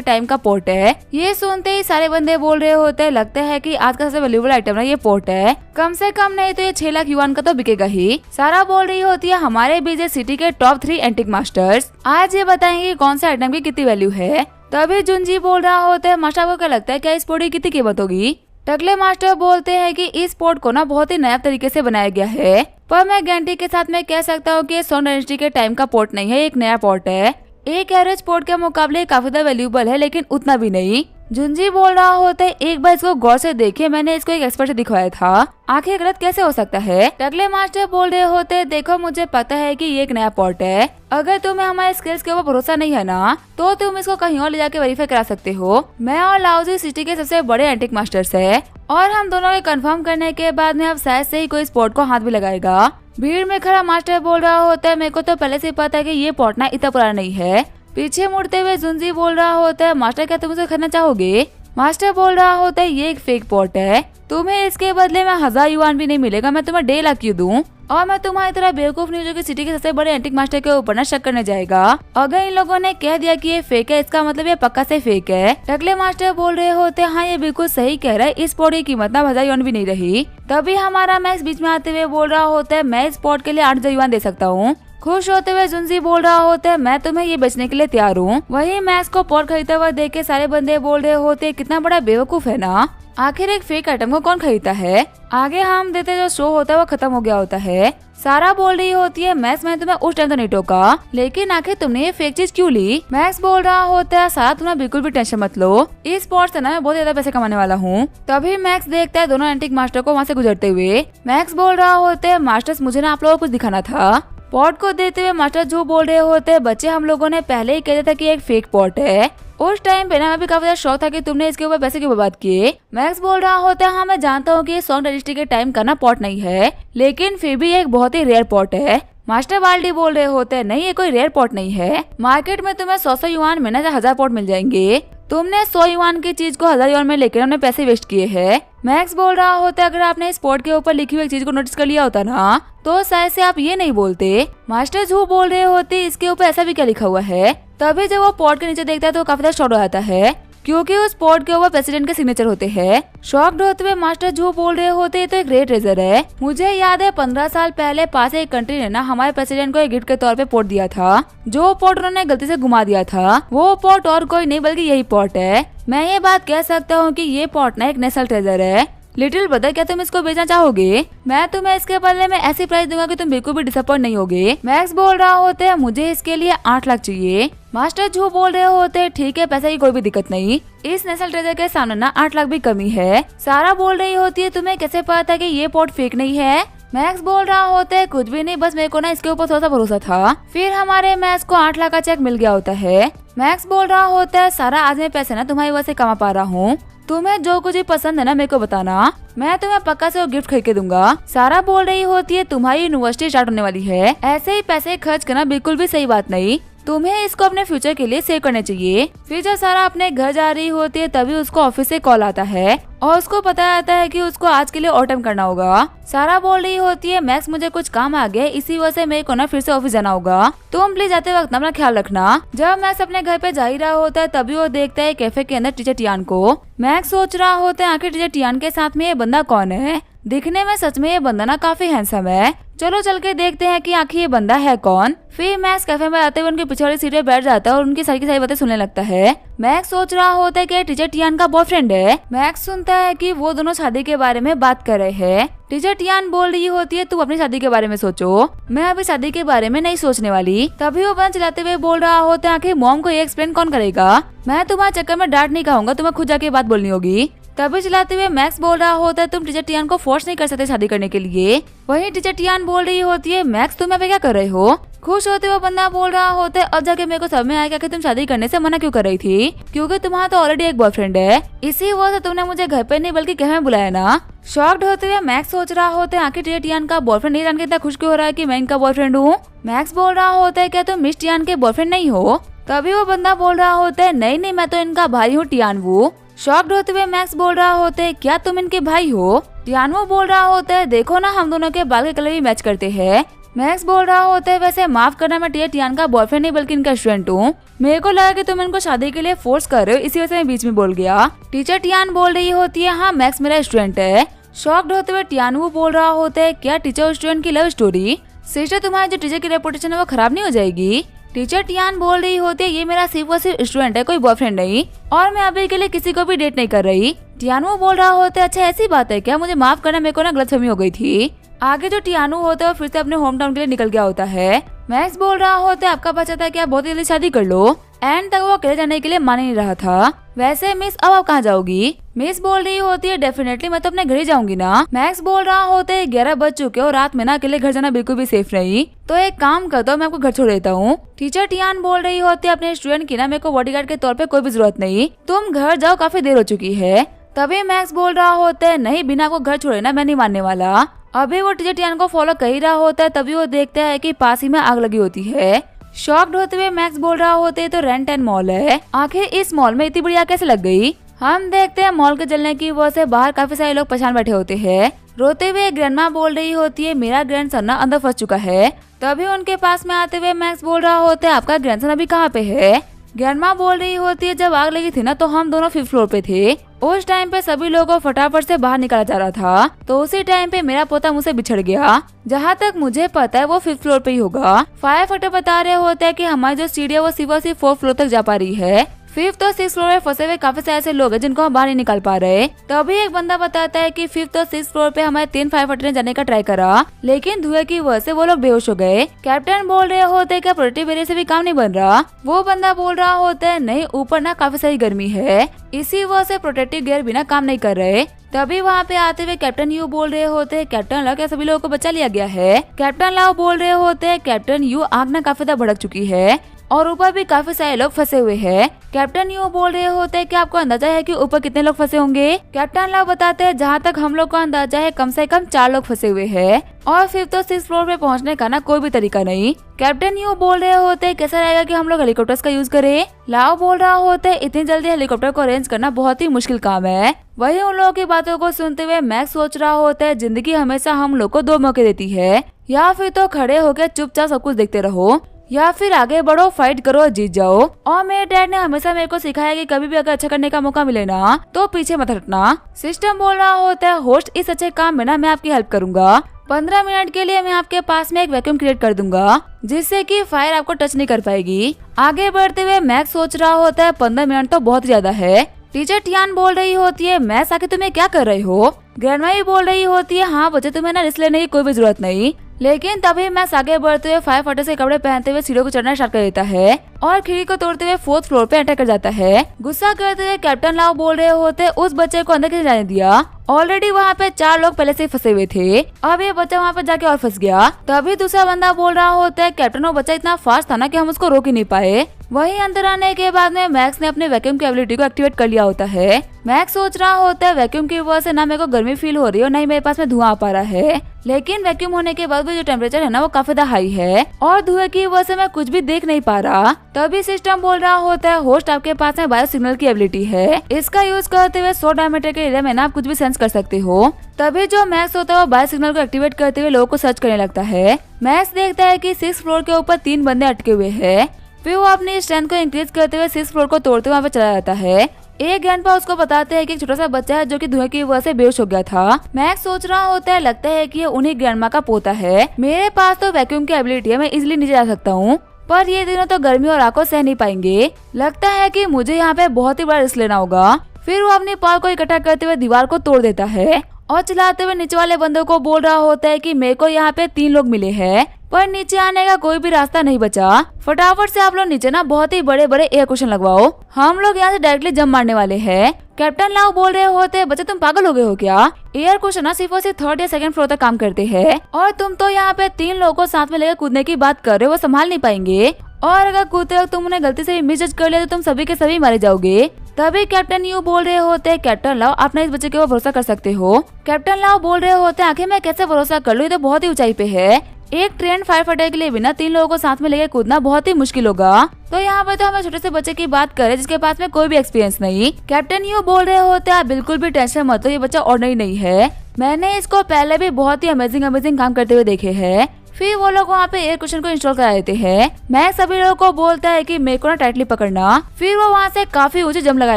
टाइम का पोर्ट है। ये सुनते ही सारे बंदे बोल रहे होते हैं लगता है कि आज का सबसे वैल्यूएबल आइटम ना ये पोर्ट है, कम से कम नहीं तो ये 6 लाख युआन का तो बिकेगा ही। सारा बोल रही होती है हमारे बीजे सिटी के टॉप 3 एंटिक मास्टर्स आज ये बताएंगे कौन सा आइटम की कितनी वैल्यू है। तभी जुनजी बोल रहा होता है मास्टर को क्या लगता है क्या इस पोर्ट की कितनी कीमत होगी। टकले मास्टर बोलते हैं कि इस पोर्ट को ना बहुत ही नया तरीके से बनाया गया है, पर मैं गारंटी के साथ में कह सकता हूँ कि ये सोन डायनेस्टी के टाइम का पोर्ट नहीं है, एक नया पोर्ट है। एक एवरेज पोर्ट के मुकाबले काफी ज्यादा वैल्यूएबल है लेकिन उतना भी नहीं। जुंजी बोल रहा होता है एक बार इसको गौर से देखिए, मैंने इसको एक एक्सपर्ट से दिखवाया था, आखिर गलत कैसे हो सकता है। टकले मास्टर बोल रहे होते देखो मुझे पता है कि ये एक नया पोर्ट है, अगर तुम्हें हमारे स्किल्स के ऊपर भरोसा नहीं है ना तो तुम इसको कहीं और ले जाके वेरीफाई करा सकते हो। मैं और लाओजी सिटी के सबसे बड़े एंटिक मास्टर्स है और हम दोनों के कंफर्म करने के बाद में अब शायद से ही कोई इस पोर्ट को हाथ भी लगाएगा। भीड़ में खड़ा मास्टर बोल रहा होता है मेरे को तो पहले से पता है कि ये पोर्ट ना इतना पुराना नहीं है। पीछे मुड़ते हुए जुंजी बोल रहा होता है मास्टर क्या तुम उसे खरीदना चाहोगे। मास्टर बोल रहा होता है ये एक फेक पोर्ट है, तुम्हें इसके बदले में 1000 युआन भी नहीं मिलेगा, मैं तुम्हें 1.5 लाख क्यों दूं। और मैं तुम्हारी तरह बेवकूफ नहीं जो कि सिटी के सबसे बड़े एंटिक मास्टर के ऊपर ना शक करने जाएगा। अगर इन लोगों ने कह दिया कि ये फेक है इसका मतलब ये पक्का से फेक है। टकले मास्टर बोल रहे होते हाँ ये बिल्कुल सही कह रहा है, इस पोर्ट की कीमत ना 1000 युआन भी नहीं रही। तभी हमारा मैक्स बीच में आते हुए बोल रहा होता है मैं इस पोर्ट के लिए 8000 युआन दे सकता हूँ। खुश होते हुए जुंजी बोल रहा होता है मैं तुम्हें ये बेचने के लिए तैयार हूँ। वही मैक्स को पोर्ट खरीदता हुआ देख के सारे बंदे बोल रहे होते कितना बड़ा बेवकूफ है ना, आखिर एक फेक आइटम को कौन खरीदता है। आगे हम देते जो शो होता है वो खत्म हो गया होता है। सारा बोल रही होती है मैक्स मैंने तुम्हें उस टाइम तो नहीं टोका, लेकिन आखिर तुमने ये फेक चीज क्यों ली। मैक्स बोल रहा होता है सारा तुम्हें बिल्कुल भी टेंशन मत लो, इस पोर्ट से ना मैं बहुत ज्यादा पैसे कमाने वाला हूँ। तभी मैक्स देखता है दोनों एंटिक मास्टर को वहाँ से गुजरते हुए। मैक्स बोल रहा होता है मास्टर्स मुझे ना आप लोगों को कुछ दिखाना था। पोर्ट को देते हुए मास्टर झूठ बोल रहे होते हैं बच्चे हम लोगों ने पहले ही कह दिया था कि एक फेक पोर्ट है, उस टाइम पे ना मैं भी काफी ज्यादा शौक था कि तुमने इसके ऊपर पैसे क्यों बर्बाद किए। मैक्स बोल रहा होता है हाँ मैं जानता हूँ कि ये सॉन्ग डायनेस्टी के टाइम का ना पोर्ट नहीं है, लेकिन फिर भी एक बहुत ही रेयर पोर्ट है। मास्टर बाल्डी बोल रहे होते हैं नहीं ये कोई रेयर पोर्ट नहीं है, मार्केट में तुम्हें 100 युआन में ना 1000 पोर्ट मिल जाएंगे, तुमने 100 युआन की चीज को 1000 युआन में लेकर हमने पैसे वेस्ट किए हैं। मैक्स बोल रहा होता है अगर आपने इस पोर्ट के ऊपर लिखी हुई एक चीज को नोटिस कर लिया होता ना तो शायद से आप ये नहीं बोलते। मास्टर झूठ बोल रहे होते इसके ऊपर ऐसा भी क्या लिखा हुआ है। तभी जब वो पोर्ट के नीचे देखता है तो काफी ज्यादा शॉक हो जाता है क्योंकि उस पोर्ट के ऊपर प्रेसिडेंट के सिग्नेचर होते हैं। शॉक्ड होते हुए मास्टर झूठ बोल रहे होते तो एक ग्रेट ट्रेजर है, मुझे याद है 15 साल पहले पास एक कंट्री ने ना हमारे प्रेसिडेंट को एक गिफ्ट के तौर पे पोर्ट दिया था, जो पोर्ट उन्होंने गलती से घुमा दिया था, वो पोर्ट और कोई नहीं बल्कि यही पोर्ट है। मैं ये बात कह सकता हूँ कि ये पोर्ट ना एक नेशनल ट्रेजर है। लिटिल ब्रदर क्या तुम इसको बेचना चाहोगे, मैं तुम्हें इसके बदले में ऐसी प्राइस दूंगा कि तुम बिल्कुल भी डिसअपॉइंट नहीं होगे। मैक्स बोल रहा होते है मुझे इसके लिए 8 लाख चाहिए। मास्टर झूठ बोल रहे होते ठीक है पैसे की कोई भी दिक्कत नहीं, इस नेशनल ट्रेजर के सामने ना 8 लाख भी कमी है। सारा बोल रही होती है तुम्हें कैसे पता था कि ये पोर्ट फेक नहीं है। मैक्स बोल रहा होता है कुछ भी नहीं, बस मेरे को ना इसके ऊपर थोड़ा सा भरोसा था। फिर हमारे मैक्स को 8 लाख का चेक मिल गया होता है। मैक्स बोल रहा होता है सारा आज मैं पैसे ना तुम्हारी वजह से कमा पा रहा हूँ, तुम्हें जो कुछ भी पसंद है ना मेरे को बताना, मैं तुम्हें पक्का से वो गिफ्ट खरीद के दूंगा। सारा बोल रही होती है तुम्हारी यूनिवर्सिटी स्टार्ट होने वाली है, ऐसे ही पैसे खर्च करना बिल्कुल भी सही बात नहीं, तुम्हें इसको अपने फ्यूचर के लिए सेव करने चाहिए। फिर जब सारा अपने घर जा रही होती है तभी उसको ऑफिस से कॉल आता है और उसको पता आता है कि उसको आज के लिए ओवर टाइम करना होगा। सारा बोल रही होती है मैक्स मुझे कुछ काम आ गया, इसी वजह से मेरे को ना फिर से ऑफिस जाना होगा, तुम प्लीज जाते वक्त अपना ख्याल रखना। जब मैक्स अपने घर पे जा ही रहा होता है तभी वो देखता है कैफे के अंदर टीचर टियान को। मैक्स सोच रहा होता है आखिर टीचर टियान के साथ में ये बंदा कौन है, दिखने में सच में ये बंदा ना काफी हैंडसम है, चलो चल के देखते हैं कि आखिर ये बंदा है कौन। फिर मैक्स कैफे में आते हुए उनके पीछे वाली सीट पे बैठ जाता है और उनकी सारी की सारी बातें सुनने लगता है। मैक्स सोच रहा होता है कि टीचर टियान का बॉयफ्रेंड है। मैक्स सुनता है कि वो दोनों शादी के बारे में बात कर रहे हैं। टीचर टियान बोल रही होती है तुम अपनी शादी के बारे में सोचो, मैं अभी शादी के बारे में नहीं सोचने वाली। तभी वो बंद चलाते हुए बोल रहा होता है आखिर मॉम को ये एक्सप्लेन कौन करेगा, मैं तुम्हारे चक्कर में डांट नहीं खाऊंगा, तुम्हें खुद जाके बात बोलनी होगी। तभी चलाते हुए मैक्स बोल रहा होता है तुम टीचर टियान को फोर्स नहीं कर सकते शादी करने के लिए। वहीं टीचर टियान बोल रही होती है मैक्स तुम अभी क्या कर रहे हो, खुश होते हुए बंदा बोल रहा होता है, अब जाके मेरे को समझ में आया कि तुम शादी करने से मना क्यों कर रही थी, क्योंकि तुम्हारा तो ऑलरेडी एक बॉयफ्रेंड है, इसी वजह से तुमने मुझे घर पे नहीं बल्कि घर में बुलाया ना। शॉक्ड होते हुए मैक्स सोच रहा होता है, आखिर टियान का बॉयफ्रेंड नहीं जान के इतना खुश क्यों हो रहा है कि मैं इनका बॉयफ्रेंड हूँ। मैक्स बोल रहा होता है, क्या तुम मिस टियान के बॉयफ्रेंड नहीं हो? तभी वो बंदा बोल रहा होता है, नहीं नहीं, मैं तो इनका भाई हूँ टियानवू। शॉक्ड होते हुए मैक्स बोल रहा होता है, क्या तुम इनके भाई हो? टियानवू बोल रहा होता है, देखो ना हम दोनों के बाल के कलर भी मैच करते हैं। मैक्स बोल रहा होता है, वैसे माफ करना, मैं टियान का बॉयफ्रेंड नहीं बल्कि इनका स्टूडेंट हूँ। मेरे को लगा कि तुम इनको शादी के लिए फोर्स कर रहे हो, इसी वजह से मैं बीच में बोल गया। टीचर टियान बोल रही होती है, हाँ मैक्स मेरा स्टूडेंट है। शॉक्ड होते हुए टियानवू बोल रहा होता है, क्या टीचर और स्टूडेंट की लव स्टोरी? सिस्टर, तुम्हारी जो टीचर की रेपुटेशन है वो खराब नहीं हो जाएगी? टीचर टियान बोल रही होती है, ये मेरा सिर्फ और सिर्फ स्टूडेंट है, कोई बॉयफ्रेंड नहीं, और मैं अभी के लिए किसी को भी डेट नहीं कर रही। टियानवू बोल रहा होता है, अच्छा ऐसी बात है क्या, मुझे माफ करना, मेरे को ना गलतफहमी हो गई थी। आगे जो टियानू होता है वो फिर से अपने होम टाउन के लिए निकल गया होता है। मैक्स बोल रहा होता है, आपका बच्चा था कि आप बहुत जल्दी शादी कर लो। एंड तक वो अकेले जाने के लिए मान नहीं रहा था। वैसे मिस, अब आप कहाँ जाओगी? मिस बोल रही होती है, डेफिनेटली मैं तो अपने घर ही जाऊंगी ना। मैक्स बोल रहा होता है, 11 बज चुके हो, रात में ना अकेले घर जाना बिल्कुल भी सेफ नहीं, तो एक काम करता हूँ, मैं आपको घर छोड़ देता हूँ। टीचर टियान बोल रही होती है, अपने स्टूडेंट की ना मेरे को बॉडीगार्ड के तौर पे कोई भी जरूरत नहीं, तुम घर जाओ, काफी देर हो चुकी है। तभी मैक्स बोल रहा होता है, नहीं, बिना आपको घर छोड़े ना मैं नहीं मानने वाला। अभी वो टीचर टियान को फॉलो कर ही रहा होता है, तभी वो देखता है कि पास ही में आग लगी होती है। शॉक्ड होते हुए मैक्स बोल रहा होते है, तो रेंट एंड मॉल है, आखिर इस मॉल में इतनी बड़ी आग कैसे लग गई? हम देखते हैं मॉल के जलने की वजह से बाहर काफी सारे लोग परेशान बैठे होते हैं। रोते हुए ग्रैंडमा बोल रही होती है, मेरा ग्रैंडसन ना अंदर फंस चुका है। तभी उनके पास में आते हुए मैक्स बोल रहा होता है, आपका ग्रैंडसन अभी कहाँ पे है? ग्रैंडमा बोल रही होती है, जब आग लगी थी ना तो हम दोनों 5th फ्लोर पे थे, उस टाइम पे सभी लोगों को फटाफट से बाहर निकाला जा रहा था, तो उसी टाइम पे मेरा पोता मुझसे बिछड़ गया। जहाँ तक मुझे पता है वो 5th फ्लोर पे ही होगा। फायर फाइटर बता रहे होते हैं कि हमारी जो सीढ़ी है वो सिर्फ 4th फ्लोर तक जा पा रही है। 5th और 6th फ्लोर में फंसे हुए काफी सारे ऐसे लोग हैं जिनको हम बाहर नहीं निकाल पा रहे। तभी एक बंदा बताता है कि 5th और 6th फ्लोर पे हमारे 3 फायर फाइटर ने जाने का ट्राई करा, लेकिन धुएं की वजह से वो लोग बेहोश हो गए। कैप्टन बोल रहे होते हैं, क्या प्रोटेक्टिव एरिया से भी काम नहीं बन रहा? वो बंदा बोल रहा होता है, नहीं, ऊपर ना काफी सारी गर्मी है, इसी वजह से प्रोटेक्टिव गियर बिना काम नहीं कर रहे। तभी वहाँ पे आते हुए कैप्टन यू बोल रहे होते हैं, कैप्टन लाओ, क्या सभी लोगों को बचा लिया गया है? कैप्टन लाओ बोल रहे होते हैं, कैप्टन यू, आग ना काफी ज्यादा भड़क चुकी है और ऊपर भी काफी सारे लोग फंसे हुए हैं। कैप्टन यू बोल रहे होते हैं, क्या आपको अंदाजा है कि ऊपर कितने लोग फंसे होंगे? कैप्टन लाओ बताते हैं, जहाँ तक हम लोग को अंदाजा है कम से कम 4 लोग फंसे हुए हैं और 5th और 6th फ्लोर पे पहुँचने का ना कोई भी तरीका नहीं। कैप्टन यू बोल रहे होते हैं, कैसा रहेगा कि हम लोग हेलीकॉप्टर्स का यूज करें? लाओ बोल रहा होता है, इतनी जल्दी हेलीकॉप्टर को अरेंज करना बहुत ही मुश्किल काम है। वही उन लोगों की बातों को सुनते हुए मैक्स सोच रहा होता है, जिंदगी हमेशा हम लोग को 2 मौके देती है, या फिर तो खड़े होकर चुपचाप सब कुछ देखते रहो, या फिर आगे बढ़ो, फाइट करो और जीत जाओ। और मेरे डैड ने हमेशा मेरे को सिखाया कि कभी भी अगर अच्छा करने का मौका मिले ना तो पीछे मत हटना। सिस्टम बोल रहा होता है, होस्ट, इस अच्छे काम में ना मैं आपकी हेल्प करूंगा। 15 मिनट के लिए मैं आपके पास में एक वैक्यूम क्रिएट कर दूंगा, जिससे कि फायर आपको टच नहीं कर पाएगी। आगे बढ़ते हुए मैक्स सोच रहा होता है, 15 मिनट तो बहुत ज्यादा है। टीचर टियान बोल रही होती है, मैक्स आके तुम्हें क्या कर रहे हो? ग्रैंडमा भी बोल रही होती है, हाँ बच्चे, तुम्हें ना रिस्क लेने की कोई भी जरूरत नहीं। लेकिन तभी मैक्स आगे बढ़ते हुए फायर फाइटर से कपड़े पहनते हुए सीढ़ियों को चढ़ना स्टार्ट कर देता है और खिड़की को तोड़ते हुए 4th फ्लोर पे एंटर कर जाता है। गुस्सा करते हुए कैप्टन लाओ बोल रहे होते, उस बच्चे को अंदर कैसे जाने दिया? ऑलरेडी वहाँ पे 4 लोग पहले से फंसे हुए थे, अब ये बच्चा वहाँ पे जाके और फंस गया। तभी दूसरा बंदा बोल रहा होता है, कैप्टन, वो बच्चा इतना फास्ट था ना कि हम उसको रोक ही नहीं पाए। वहीं अंदर आने के बाद में मैक्स ने अपने वैक्यूम की एबिलिटी को एक्टिवेट कर लिया होता है। मैक्स सोच रहा होता है, वैक्यूम की वजह से ना मेरे को गर्मी फील हो रही है और ना ही मेरे पास में धुआं आ पा रहा है, लेकिन वैक्यूम होने के बाद भी जो टेम्परेचर है ना वो काफी ज्यादा हाई है और धुएं की वजह से मैं कुछ भी देख नहीं पा रहा। तभी सिस्टम बोल रहा होता है, होस्ट, आपके पास में बायो सिग्नल की एबिलिटी है, इसका यूज करते हुए 100 डायमीटर के एरिया में ना आप कुछ भी सेंस कर सकते हो। तभी जो मैक्स होता है वो बायो सिग्नल को एक्टिवेट करते हुए लोगों को सर्च करने लगता है। मैक्स देखता है कि 6th फ्लोर के ऊपर 3 बंदे अटके हुए हैं। फिर वो अपनी स्ट्रेंथ को इंक्रीज करते हुए 6th फ्लोर को तोड़ते हुए वहाँ पे चला जाता है। एक ग्रैंडपा उसको बताते हैं कि एक छोटा सा बच्चा है जो कि धुएं की वजह से बेहोश हो गया था। मैक्स सोच रहा होता है, लगता है कि ये उन्हीं ग्रैंडमा का पोता है। मेरे पास तो वैक्यूम की एबिलिटी है, मैं इजिली नीचे जा सकता हूँ, पर ये दिनों तो गर्मी और आग को सह नहीं पाएंगे। लगता है कि मुझे यहाँ पे बहुत ही बड़ा रिस्क लेना होगा। फिर वो अपनी पावर को इकट्ठा करते हुए दीवार को तोड़ देता है और चिल्लाते हुए नीचे वाले बंदों को बोल रहा होता है कि मेरे को यहाँ पे 3 लोग मिले हैं, पर नीचे आने का कोई भी रास्ता नहीं बचा। फटाफट से आप लोग नीचे ना बहुत ही बड़े बड़े एयर क्वेश्चन लगवाओ, हम लोग यहाँ से डायरेक्टली जंप मारने वाले हैं। कैप्टन लाओ बोल रहे होते, बच्चे तुम पागल हो गए हो क्या? एयर क्वेश्चन ना सिर्फ और सिर्फ 3rd या 2nd फ्लोर तक काम करते हैं, और तुम तो यहाँ पे 3 लोगों को साथ में लेकर कूदने की बात कर रहे हो, वो संभाल नहीं पाएंगे। और अगर कूदते वक्त तुम उन्हें गलती से भी मिसजज कर लिया तो तुम सभी के सभी मारे जाओगे। तभी कैप्टन यू बोल रहे होते हैं, कैप्टन लाओ आप ना इस बच्चे के ऊपर भरोसा कर सकते हो। कैप्टन लाओ बोल रहे होते हैं, आखिर मैं कैसे भरोसा कर लूं, ये तो बहुत ही ऊंचाई पे है। एक ट्रेन फायर फाइटर के लिए बिना 3 लोगों को साथ में लेकर कूदना बहुत ही मुश्किल होगा। तो यहाँ पे तो हमें छोटे से बच्चे की बात करें जिसके पास में कोई भी एक्सपीरियंस नहीं। कैप्टन यू बोल रहे होते हैं, आप बिल्कुल भी टेंशन मत लो, ये बच्चा ऑर्डिनरी नहीं है, मैंने इसको पहले भी बहुत ही अमेजिंग काम करते हुए देखे हैं। फिर वो लोग वहाँ पे एयर क्वेश्चन को इंस्टॉल करा देते हैं। मैक्स सभी लोगों को बोलता है कि मेरे को ना टाइटली पकड़ना। फिर वो वहाँ से काफी ऊंचे जंप लगा